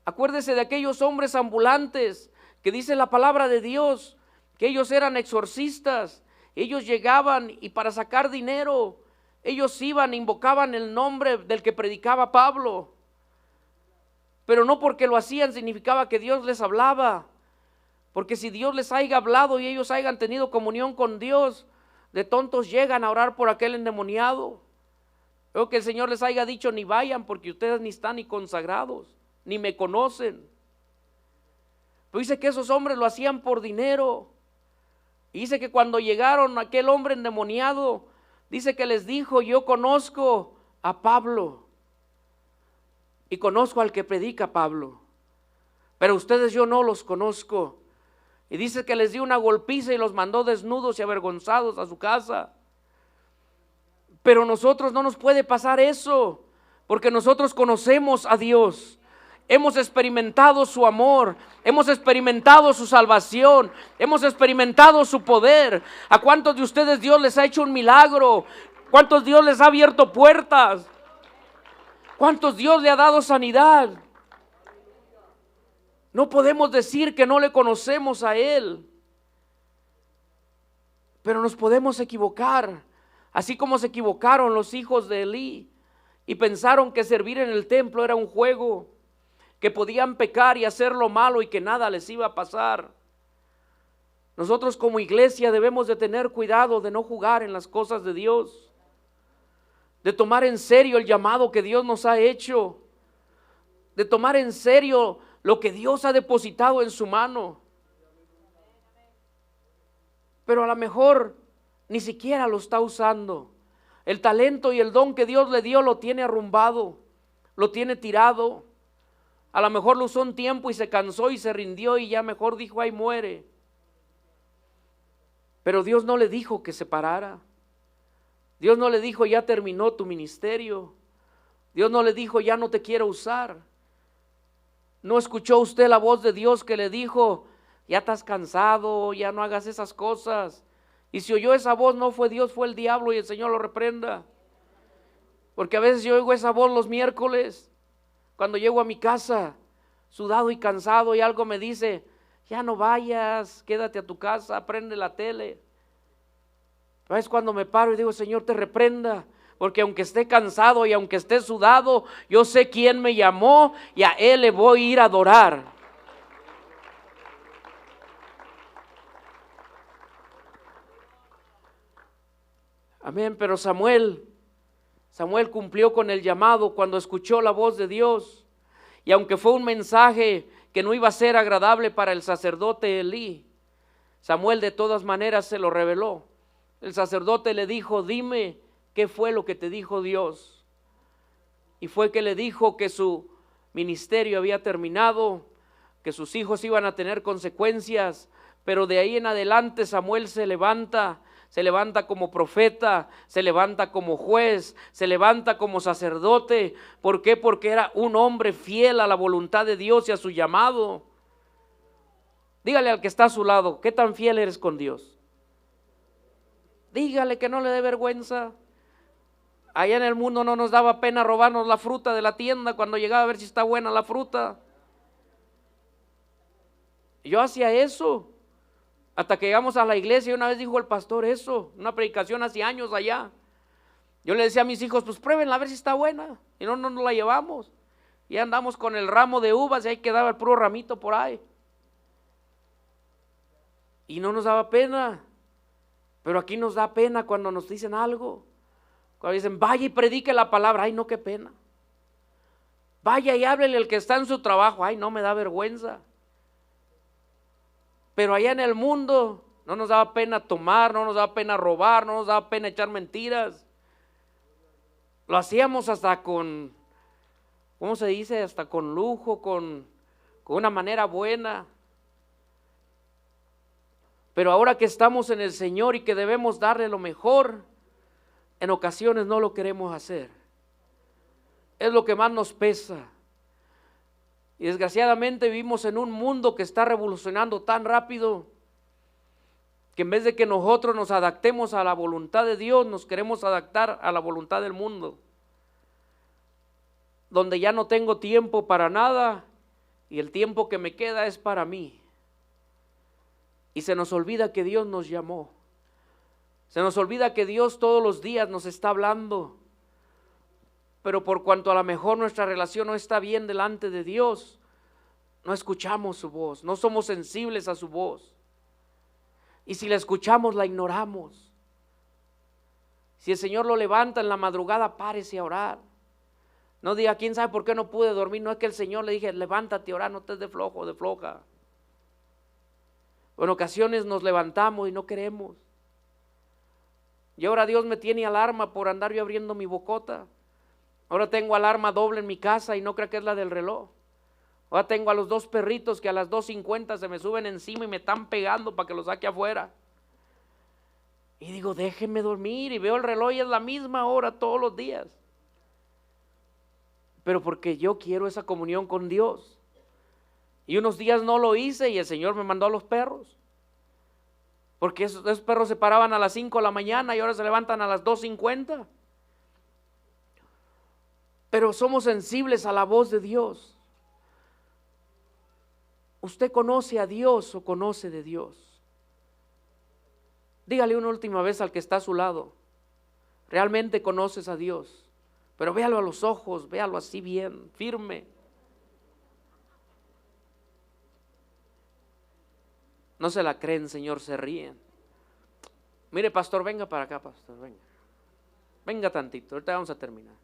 Acuérdese de aquellos hombres ambulantes que dice la palabra de Dios, que ellos eran exorcistas. Ellos llegaban y para sacar dinero, ellos iban e invocaban el nombre del que predicaba Pablo. Pero no porque lo hacían significaba que Dios les hablaba. Porque si Dios les haya hablado y ellos hayan tenido comunión con Dios, de tontos llegan a orar por aquel endemoniado. Creo que el Señor les haya dicho: ni vayan, porque ustedes ni están ni consagrados, ni me conocen. Pero dice que esos hombres lo hacían por dinero. Y dice que cuando llegaron aquel hombre endemoniado, dice que les dijo: yo conozco a Pablo y conozco al que predica Pablo, pero ustedes yo no los conozco. Y dice que les dio una golpiza y los mandó desnudos y avergonzados a su casa. Pero nosotros no nos puede pasar eso, porque nosotros conocemos a Dios. Hemos experimentado su amor, hemos experimentado su salvación, hemos experimentado su poder. ¿A cuántos de ustedes Dios les ha hecho un milagro? ¿Cuántos Dios les ha abierto puertas? ¿Cuántos Dios le ha dado sanidad? No podemos decir que no le conocemos a Él, pero nos podemos equivocar, así como se equivocaron los hijos de Elí y pensaron que servir en el templo era un juego, que podían pecar y hacer lo malo y que nada les iba a pasar. Nosotros como iglesia debemos de tener cuidado de no jugar en las cosas de Dios, de tomar en serio el llamado que Dios nos ha hecho, de tomar en serio lo que Dios ha depositado en su mano. Pero a lo mejor ni siquiera lo está usando. El talento y el don que Dios le dio lo tiene arrumbado, lo tiene tirado. A lo mejor lo usó un tiempo y se cansó y se rindió y ya mejor dijo: ahí muere. Pero Dios no le dijo que se parara. Dios no le dijo: ya terminó tu ministerio. Dios no le dijo: ya no te quiero usar. ¿No escuchó usted la voz de Dios que le dijo: ya estás cansado, ya no hagas esas cosas? Y si oyó esa voz, no fue Dios, fue el diablo, y el Señor lo reprenda. Porque a veces yo oigo esa voz los miércoles, cuando llego a mi casa, sudado y cansado, y algo me dice: ya no vayas, quédate a tu casa, prende la tele. Pero es cuando me paro y digo: Señor, te reprenda. Porque aunque esté cansado y aunque esté sudado, yo sé quién me llamó y a Él le voy a ir a adorar. Amén. Pero Samuel cumplió con el llamado cuando escuchó la voz de Dios. Y aunque fue un mensaje que no iba a ser agradable para el sacerdote Elí, Samuel de todas maneras se lo reveló. El sacerdote le dijo: dime qué fue lo que te dijo Dios. Y fue que le dijo que su ministerio había terminado, que sus hijos iban a tener consecuencias, pero de ahí en adelante Samuel se levanta como profeta, se levanta como juez, se levanta como sacerdote. ¿Por qué? Porque era un hombre fiel a la voluntad de Dios y a su llamado. Dígale al que está a su lado: ¿qué tan fiel eres con Dios? Dígale que no le dé vergüenza. Allá en el mundo no nos daba pena robarnos la fruta de la tienda cuando llegaba a ver si está buena la fruta. Yo hacía eso hasta que llegamos a la iglesia. Y una vez dijo el pastor eso, una predicación hace años allá. Yo le decía a mis hijos: pues pruébenla a ver si está buena. Y no nos la llevamos. Y andamos con el ramo de uvas y ahí quedaba el puro ramito por ahí. Y no nos daba pena. Pero aquí nos da pena cuando nos dicen algo. Cuando dicen: vaya y predique la palabra. Ay, no, qué pena. Vaya y háblele al que está en su trabajo. Ay, no, me da vergüenza. Pero allá en el mundo no nos daba pena tomar, no nos daba pena robar, no nos daba pena echar mentiras. Lo hacíamos hasta con ¿cómo se dice? Hasta con lujo, con una manera buena. Pero ahora que estamos en el Señor y que debemos darle lo mejor, en ocasiones no lo queremos hacer. Es lo que más nos pesa. Y desgraciadamente vivimos en un mundo que está revolucionando tan rápido que en vez de que nosotros nos adaptemos a la voluntad de Dios, nos queremos adaptar a la voluntad del mundo, donde ya no tengo tiempo para nada y el tiempo que me queda es para mí. Y se nos olvida que Dios nos llamó. Se nos olvida que Dios todos los días nos está hablando. Pero por cuanto a lo mejor nuestra relación no está bien delante de Dios, no escuchamos su voz, no somos sensibles a su voz. Y si la escuchamos, la ignoramos. Si el Señor lo levanta en la madrugada, párese a orar. No diga, ¿quién sabe por qué no pude dormir? No es que el Señor le dije, levántate a orar, no estés de flojo o de floja. En ocasiones nos levantamos y no queremos. Y ahora Dios me tiene alarma por andar yo abriendo mi bocota. Ahora tengo alarma doble en mi casa y no creo que es la del reloj. Ahora tengo a los 2 perritos que a las 2:50 se me suben encima y me están pegando para que los saque afuera. Y digo, déjenme dormir, y veo el reloj y es la misma hora todos los días. Pero porque yo quiero esa comunión con Dios. Y unos días no lo hice y el Señor me mandó a los perros. Porque esos perros se paraban a las 5 de la mañana y ahora se levantan a las 2:50. Pero somos sensibles a la voz de Dios. ¿Usted conoce a Dios o conoce de Dios? Dígale una última vez al que está a su lado, ¿realmente conoces a Dios? Pero véalo a los ojos, véalo así bien, firme. No se la creen, Señor, se ríen. Mire, pastor, venga para acá, pastor, venga. Venga tantito, ahorita vamos a terminar.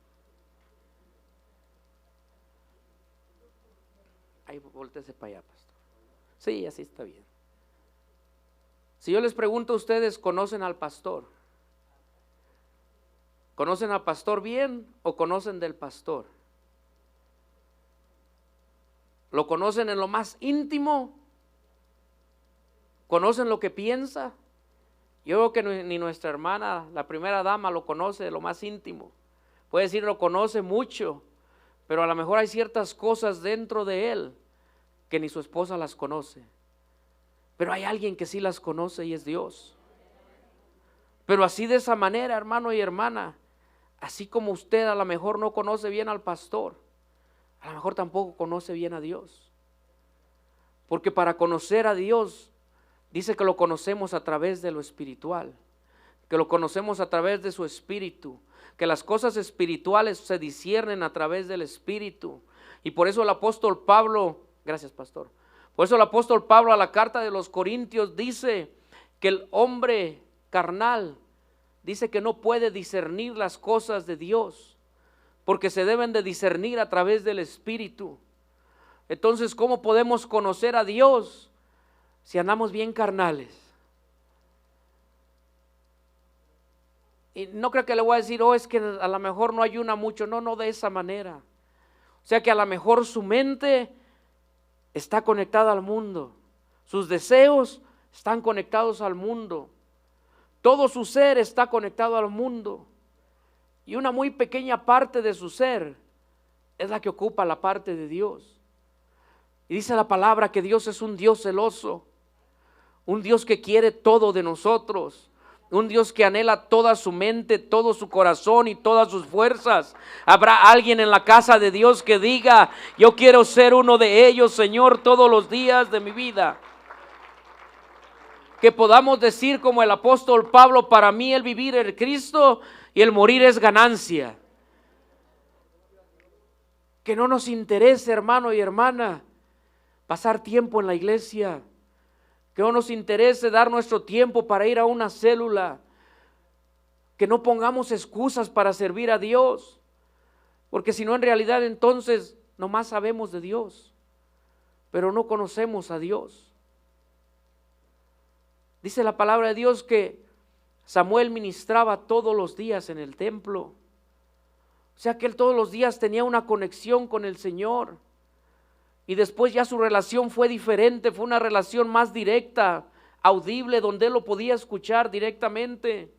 Ahí, voltéese para allá, pastor. Sí, así está bien. Si yo les pregunto a ustedes, ¿conocen al pastor? ¿Conocen al pastor bien o conocen del pastor? ¿Lo conocen en lo más íntimo? ¿Conocen lo que piensa? Yo creo que ni nuestra hermana, la primera dama, lo conoce de lo más íntimo. Puede decir, lo conoce mucho, pero a lo mejor hay ciertas cosas dentro de él que ni su esposa las conoce. Pero hay alguien que sí las conoce y es Dios. Pero así, de esa manera, hermano y hermana, así como usted a lo mejor no conoce bien al pastor, a lo mejor tampoco conoce bien a Dios. Porque para conocer a Dios, dice que lo conocemos a través de lo espiritual, que lo conocemos a través de su espíritu, que las cosas espirituales se disciernen a través del espíritu. Y por eso el apóstol Pablo, gracias pastor, por eso el apóstol Pablo a la carta de los Corintios dice que el hombre carnal dice que no puede discernir las cosas de Dios, porque se deben de discernir a través del espíritu. Entonces, ¿cómo podemos conocer a Dios si andamos bien carnales? Y no creo que le voy a decir, es que a lo mejor no ayuna mucho. No de esa manera. O sea que a lo mejor su mente está conectada al mundo, sus deseos están conectados al mundo, todo su ser está conectado al mundo, y una muy pequeña parte de su ser es la que ocupa la parte de Dios. Y dice la palabra que Dios es un Dios celoso, un Dios que quiere todo de nosotros, un Dios que anhela toda su mente, todo su corazón y todas sus fuerzas. Habrá alguien en la casa de Dios que diga, yo quiero ser uno de ellos, Señor, todos los días de mi vida. Que podamos decir como el apóstol Pablo, para mí el vivir es Cristo y el morir es ganancia. Que no nos interese, hermano y hermana, pasar tiempo en la iglesia. Que no nos interese dar nuestro tiempo para ir a una célula. Que no pongamos excusas para servir a Dios. Porque si no, en realidad entonces nomás sabemos de Dios, pero no conocemos a Dios. Dice la palabra de Dios que Samuel ministraba todos los días en el templo. O sea que él todos los días tenía una conexión con el Señor. Y después ya su relación fue diferente, fue una relación más directa, audible, donde él lo podía escuchar directamente.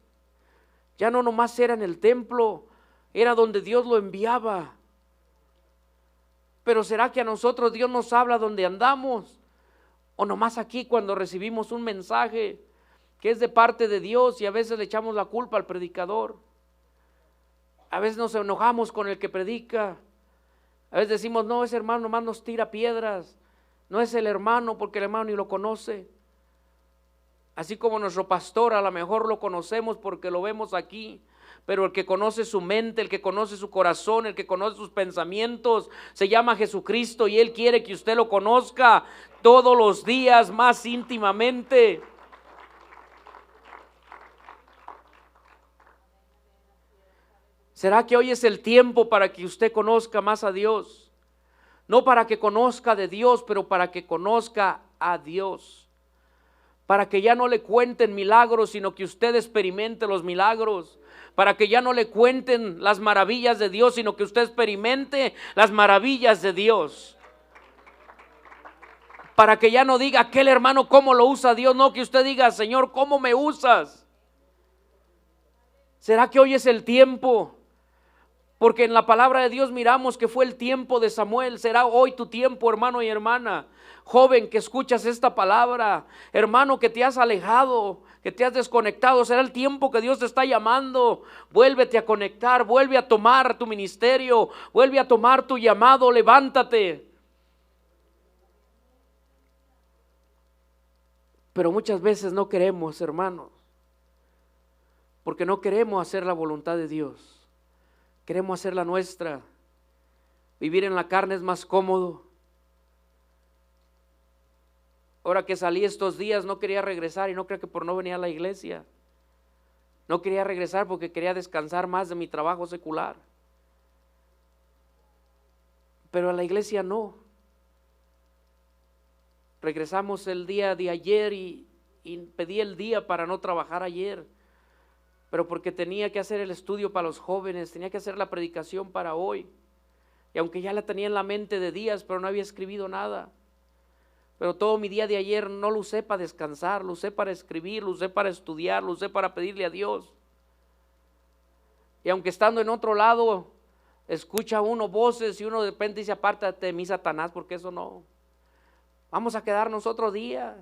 Ya no nomás era en el templo, era donde Dios lo enviaba. Pero ¿será que a nosotros Dios nos habla donde andamos? O nomás aquí cuando recibimos un mensaje que es de parte de Dios y a veces le echamos la culpa al predicador. A veces nos enojamos con el que predica. A veces decimos, no, ese hermano nomás nos tira piedras. No es el hermano porque el hermano ni lo conoce. Así como nuestro pastor a lo mejor lo conocemos porque lo vemos aquí. Pero el que conoce su mente, el que conoce su corazón, el que conoce sus pensamientos, se llama Jesucristo y Él quiere que usted lo conozca todos los días más íntimamente. ¿Será que hoy es el tiempo para que usted conozca más a Dios? No para que conozca de Dios, pero para que conozca a Dios. Para que ya no le cuenten milagros, sino que usted experimente los milagros. Para que ya no le cuenten las maravillas de Dios, sino que usted experimente las maravillas de Dios. Para que ya no diga aquel hermano cómo lo usa Dios, no, que usted diga, Señor, ¿cómo me usas? ¿Será que hoy es el tiempo? Porque en la palabra de Dios miramos que fue el tiempo de Samuel. Será hoy tu tiempo, hermano y hermana. Joven que escuchas esta palabra, hermano que te has alejado, que te has desconectado, será el tiempo que Dios te está llamando. Vuélvete a conectar, vuelve a tomar tu ministerio, vuelve a tomar tu llamado, levántate. Pero muchas veces no queremos, hermanos, porque no queremos hacer la voluntad de Dios. Queremos hacer la nuestra. Vivir en la carne es más cómodo. Ahora que salí estos días no quería regresar, y no creo que por no venir a la iglesia. No quería regresar porque quería descansar más de mi trabajo secular. Pero a la iglesia no. Regresamos el día de ayer y pedí el día para no trabajar ayer. Pero porque tenía que hacer el estudio para los jóvenes, tenía que hacer la predicación para hoy. Y aunque ya la tenía en la mente de días, pero no había escribido nada. Pero todo mi día de ayer no lo usé para descansar, lo usé para escribir, lo usé para estudiar, lo usé para pedirle a Dios. Y aunque estando en otro lado, escucha uno voces y uno de repente dice, apártate de mí, Satanás, porque eso no. Vamos a quedarnos otro día. Al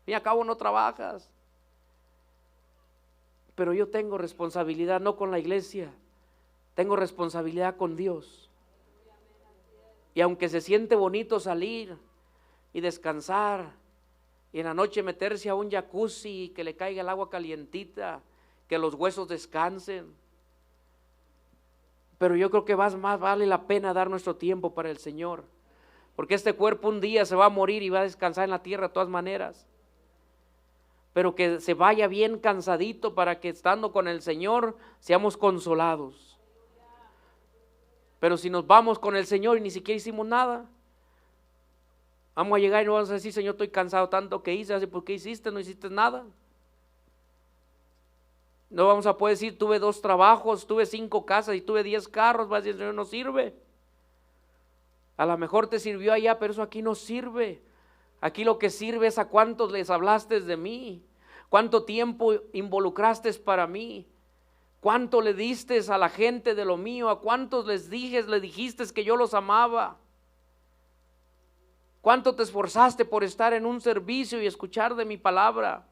fin y al cabo no trabajas. Pero yo tengo responsabilidad no con la iglesia, tengo responsabilidad con Dios. Y aunque se siente bonito salir y descansar y en la noche meterse a un jacuzzi y que le caiga el agua calientita, que los huesos descansen, pero yo creo que más vale la pena dar nuestro tiempo para el Señor, porque este cuerpo un día se va a morir y va a descansar en la tierra de todas maneras. Pero que se vaya bien cansadito para que estando con el Señor seamos consolados. Pero si nos vamos con el Señor y ni siquiera hicimos nada, vamos a llegar y no vamos a decir, Señor, estoy cansado tanto que hice. Así, ¿por qué hiciste? No hiciste nada. No vamos a poder decir, tuve 2 trabajos, tuve 5 casas y tuve 10 carros. Va a decir, Señor, no sirve. A lo mejor te sirvió allá, pero eso aquí no sirve. Aquí lo que sirve es a cuántos les hablaste de mí, cuánto tiempo involucraste para mí, cuánto le diste a la gente de lo mío, a cuántos le dijiste que yo los amaba, cuánto te esforzaste por estar en un servicio y escuchar de mi palabra.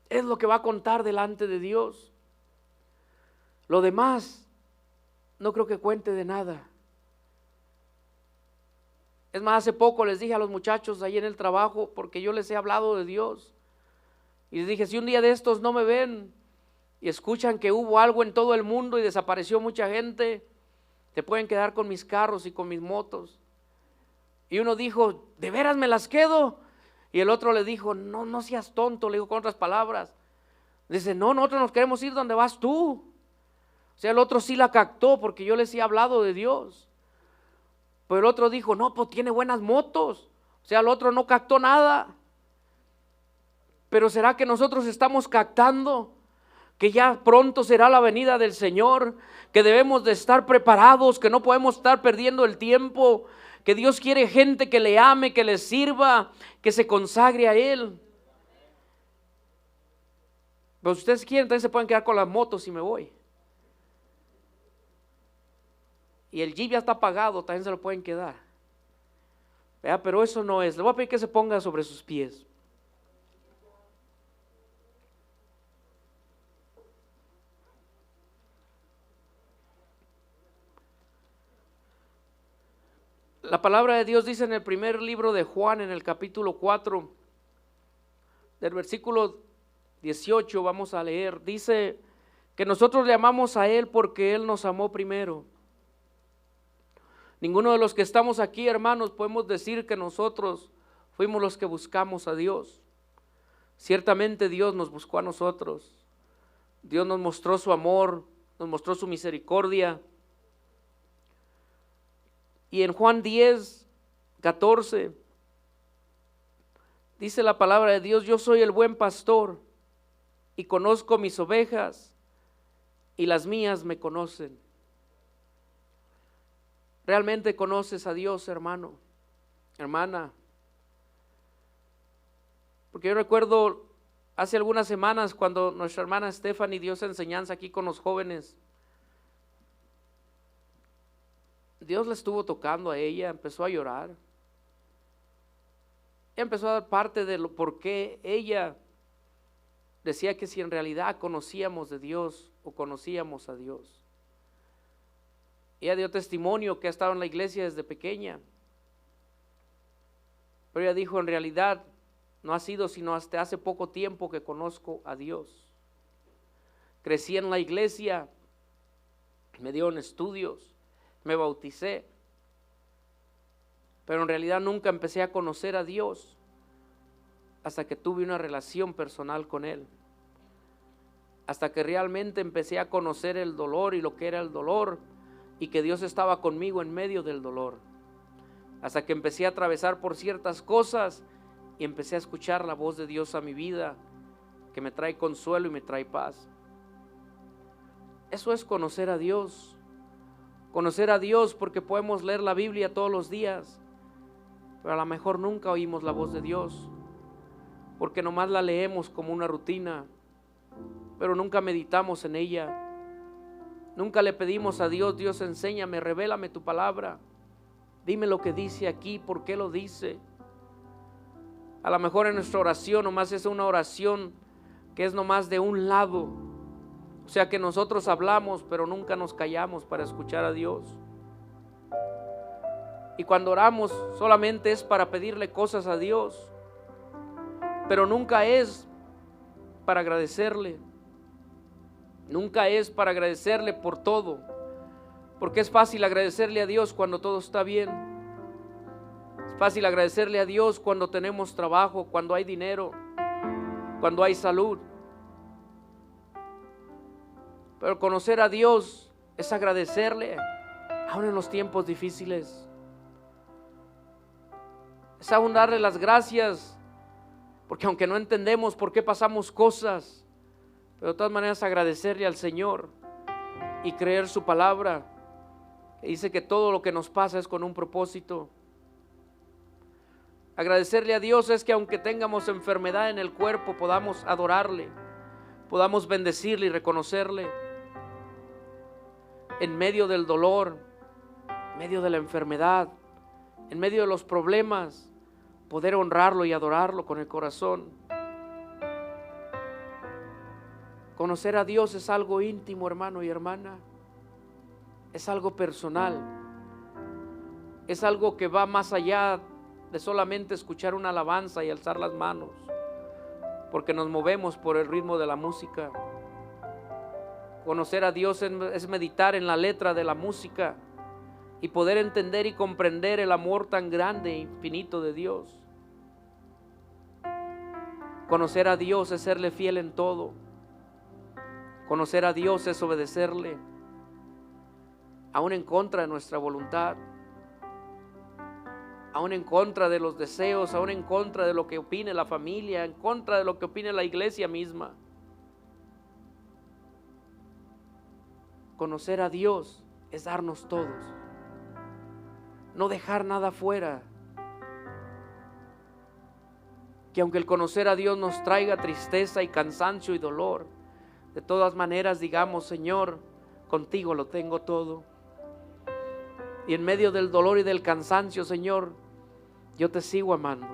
Es lo que va a contar delante de Dios. Lo demás no creo que cuente de nada. Es más, hace poco les dije a los muchachos ahí en el trabajo, porque yo les he hablado de Dios, y les dije, si un día de estos no me ven y escuchan que hubo algo en todo el mundo y desapareció mucha gente, te pueden quedar con mis carros y con mis motos. Y uno dijo, ¿de veras me las quedo? Y el otro le dijo, no seas tonto, le dijo con otras palabras. Dice, no, nosotros nos queremos ir donde vas tú. O sea, el otro sí la captó porque yo les he hablado de Dios. Pero el otro dijo, no, pues tiene buenas motos. O sea, el otro no captó nada. Pero ¿será que nosotros estamos captando que ya pronto será la venida del Señor, que debemos de estar preparados, que no podemos estar perdiendo el tiempo, que Dios quiere gente que le ame, que le sirva, que se consagre a Él. Pero si ustedes quieren, entonces se pueden quedar con las motos y me voy. Y el Jeep ya está pagado, también se lo pueden quedar. ¿Verdad? Pero eso no es. Le voy a pedir que se ponga sobre sus pies. La palabra de Dios dice en el primer libro de Juan, en el capítulo 4, del versículo 18, vamos a leer, dice que nosotros le amamos a Él porque Él nos amó primero. Ninguno de los que estamos aquí, hermanos, podemos decir que nosotros fuimos los que buscamos a Dios. Ciertamente Dios nos buscó a nosotros. Dios nos mostró su amor, nos mostró su misericordia. Y en Juan 10, 14, dice la palabra de Dios: yo soy el buen pastor y conozco mis ovejas y las mías me conocen. ¿Realmente conoces a Dios, hermano, hermana? Porque yo recuerdo hace algunas semanas cuando nuestra hermana Stephanie dio esa enseñanza aquí con los jóvenes. Dios le estuvo tocando a ella, empezó a llorar. Empezó a dar parte de lo por qué ella decía que si en realidad conocíamos de Dios o conocíamos a Dios. Ella dio testimonio que ha estado en la iglesia desde pequeña. Pero ella dijo, en realidad no ha sido sino hasta hace poco tiempo que conozco a Dios. Crecí en la iglesia, me dieron estudios, me bauticé, pero en realidad nunca empecé a conocer a Dios hasta que tuve una relación personal con Él, hasta que realmente empecé a conocer el dolor y lo que era el dolor, y que Dios estaba conmigo en medio del dolor, hasta que empecé a atravesar por ciertas cosas y empecé a escuchar la voz de Dios a mi vida, que me trae consuelo y me trae paz. Eso es conocer a Dios. Conocer a Dios, porque podemos leer la Biblia todos los días, pero a lo mejor nunca oímos la voz de Dios, porque nomás la leemos como una rutina, pero nunca meditamos en ella. Nunca le pedimos a Dios: Dios, enséñame, revélame tu palabra, dime lo que dice aquí, por qué lo dice. A lo mejor en nuestra oración nomás es una oración que es nomás de un lado. O sea que nosotros hablamos, pero nunca nos callamos para escuchar a Dios. Y cuando oramos solamente es para pedirle cosas a Dios, pero nunca es para agradecerle. Nunca es para agradecerle por todo, porque es fácil agradecerle a Dios cuando todo está bien. Es fácil agradecerle a Dios cuando tenemos trabajo, cuando hay dinero, cuando hay salud. Pero conocer a Dios es agradecerle, aún en los tiempos difíciles. Es aún darle las gracias, porque aunque no entendemos por qué pasamos cosas, pero de todas maneras agradecerle al Señor y creer su palabra, que dice que todo lo que nos pasa es con un propósito. Agradecerle a Dios es que aunque tengamos enfermedad en el cuerpo, podamos adorarle, podamos bendecirle y reconocerle. En medio del dolor, en medio de la enfermedad, en medio de los problemas, poder honrarlo y adorarlo con el corazón. Conocer a Dios es algo íntimo, hermano y hermana. Es algo personal. Es algo que va más allá de solamente escuchar una alabanza y alzar las manos, porque nos movemos por el ritmo de la música. Conocer a Dios es meditar en la letra de la música y poder entender y comprender el amor tan grande e infinito de Dios. Conocer a Dios es serle fiel en todo. Conocer a Dios es obedecerle, aún en contra de nuestra voluntad, aún en contra de los deseos, aún en contra de lo que opine la familia, en contra de lo que opine la iglesia misma. Conocer a Dios es darnos todos. No dejar nada fuera. Que aunque el conocer a Dios nos traiga tristeza y cansancio y dolor, de todas maneras digamos: Señor, contigo lo tengo todo. Y en medio del dolor y del cansancio, Señor, yo te sigo amando.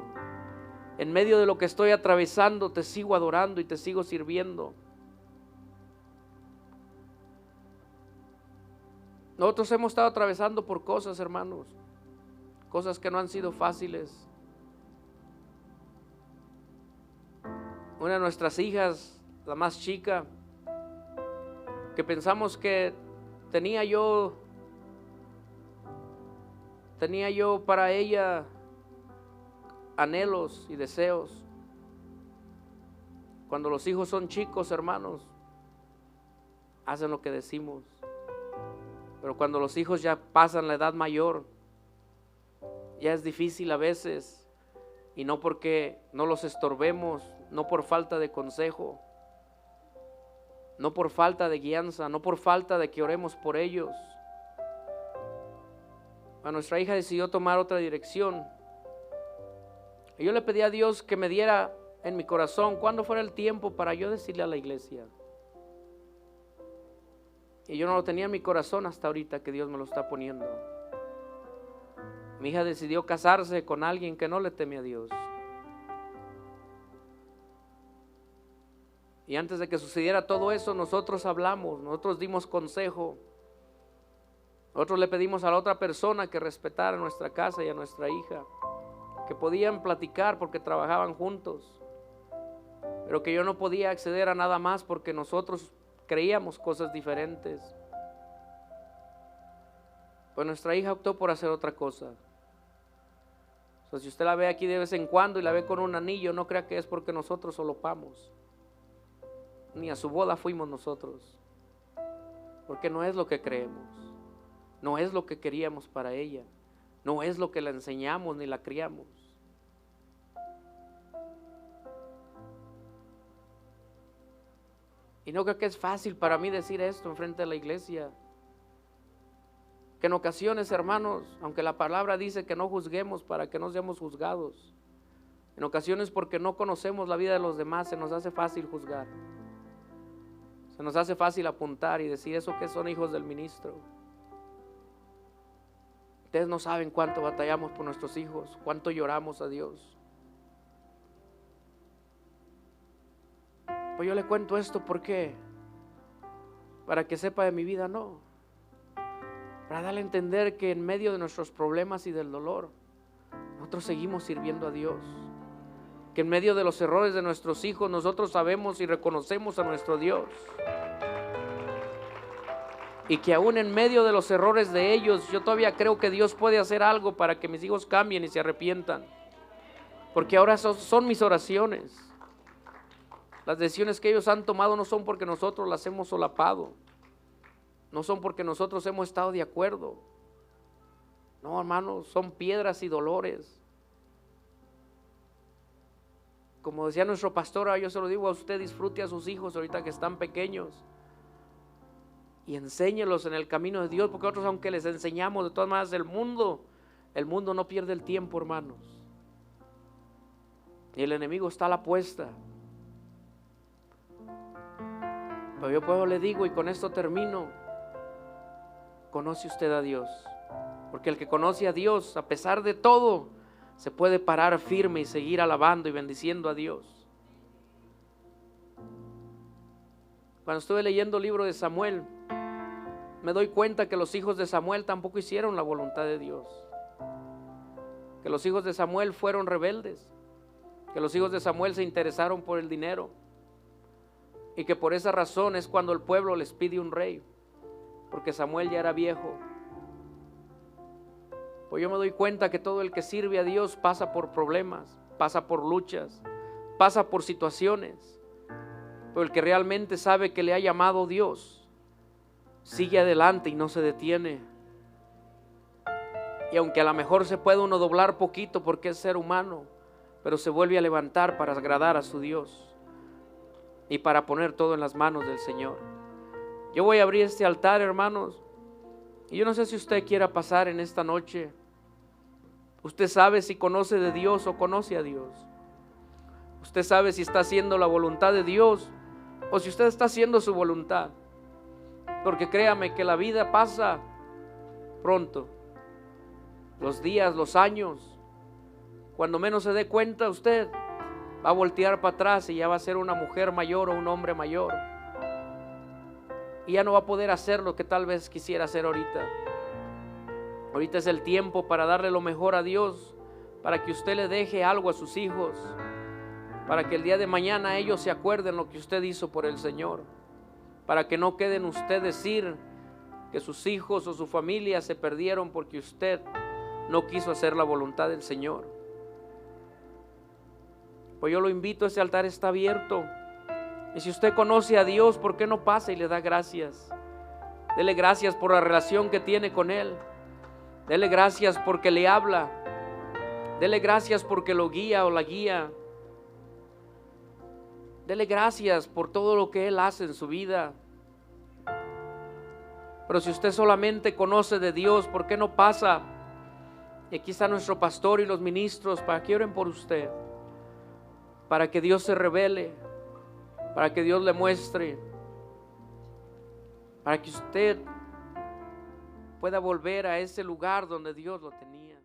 En medio de lo que estoy atravesando, te sigo adorando y te sigo sirviendo. Nosotros hemos estado atravesando por cosas, hermanos, cosas que no han sido fáciles. Una de nuestras hijas, la más chica, que pensamos que tenía yo para ella anhelos y deseos. Cuando los hijos son chicos, hermanos, hacen lo que decimos. Pero cuando los hijos ya pasan la edad mayor, ya es difícil a veces, y no porque no los estorbemos, no por falta de consejo, no por falta de guianza, no por falta de que oremos por ellos. A nuestra hija decidió tomar otra dirección. Y yo le pedí a Dios que me diera en mi corazón cuándo fuera el tiempo para yo decirle a la iglesia. Y yo no lo tenía en mi corazón hasta ahorita que Dios me lo está poniendo. Mi hija decidió casarse con alguien que no le teme a Dios. Y antes de que sucediera todo eso, nosotros hablamos, nosotros dimos consejo. Nosotros le pedimos a la otra persona que respetara nuestra casa y a nuestra hija, que podían platicar porque trabajaban juntos, pero que yo no podía acceder a nada más porque nosotros creíamos cosas diferentes. Pues nuestra hija optó por hacer otra cosa. O sea, si usted la ve aquí de vez en cuando y la ve con un anillo, no crea que es porque nosotros solopamos. Ni a su boda fuimos nosotros, porque no es lo que creemos, no es lo que queríamos para ella, no es lo que la enseñamos ni la criamos. Y no creo que es fácil para mí decir esto enfrente de la iglesia, que en ocasiones, hermanos, aunque la palabra dice que no juzguemos para que no seamos juzgados, en ocasiones porque no conocemos la vida de los demás se nos hace fácil juzgar. Se nos hace fácil apuntar y decir: eso que son hijos del ministro. Ustedes no saben cuánto batallamos por nuestros hijos, cuánto lloramos a Dios. Pues yo le cuento esto, ¿por qué? Para que sepa de mi vida, no. Para darle a entender que en medio de nuestros problemas y del dolor, nosotros seguimos sirviendo a Dios. Que en medio de los errores de nuestros hijos nosotros sabemos y reconocemos a nuestro Dios. Y que aún en medio de los errores de ellos, yo todavía creo que Dios puede hacer algo para que mis hijos cambien y se arrepientan. Porque ahora son mis oraciones. Las decisiones que ellos han tomado no son porque nosotros las hemos solapado. No son porque nosotros hemos estado de acuerdo. No, hermanos, son piedras y dolores. Como decía nuestro pastor, yo se lo digo a usted: disfrute a sus hijos ahorita que están pequeños y enséñelos en el camino de Dios, porque nosotros, aunque les enseñamos de todas maneras el mundo no pierde el tiempo, hermanos, y el enemigo está a la puesta. Pero yo le digo, y con esto termino: conoce usted a Dios, porque el que conoce a Dios, a pesar de todo, se puede parar firme y seguir alabando y bendiciendo a Dios. Cuando estuve leyendo el libro de Samuel, me doy cuenta que los hijos de Samuel tampoco hicieron la voluntad de Dios, que los hijos de Samuel fueron rebeldes, que los hijos de Samuel se interesaron por el dinero, y que por esa razón es cuando el pueblo les pide un rey, porque Samuel ya era viejo. Pues yo me doy cuenta que todo el que sirve a Dios pasa por problemas, pasa por luchas, pasa por situaciones, pero el que realmente sabe que le ha llamado Dios sigue adelante y no se detiene. Y aunque a lo mejor se puede uno doblar poquito porque es ser humano, pero se vuelve a levantar para agradar a su Dios y para poner todo en las manos del Señor. Yo voy a abrir este altar, hermanos, y yo no sé si usted quiera pasar en esta noche. Usted sabe si conoce de Dios o conoce a Dios. Usted sabe si está haciendo la voluntad de Dios o si usted está haciendo su voluntad. Porque créame que la vida pasa pronto. Los días, los años, cuando menos se dé cuenta, usted va a voltear para atrás y ya va a ser una mujer mayor o un hombre mayor. Y ya no va a poder hacer lo que tal vez quisiera hacer ahorita. Ahorita es el tiempo para darle lo mejor a Dios, para que usted le deje algo a sus hijos, para que el día de mañana ellos se acuerden lo que usted hizo por el Señor, para que no queden usted decir que sus hijos o su familia se perdieron porque usted no quiso hacer la voluntad del Señor. Pues yo lo invito, ese altar está abierto. Y si usted conoce a Dios, ¿por qué no pasa y le da gracias? Dele gracias por la relación que tiene con Él. Dele gracias porque le habla. Dele gracias porque lo guía o la guía. Dele gracias por todo lo que Él hace en su vida. Pero si usted solamente conoce de Dios, ¿por qué no pasa? Y aquí está nuestro pastor y los ministros para que oren por usted, para que Dios se revele, para que Dios le muestre, para que usted pueda volver a ese lugar donde Dios lo tenía.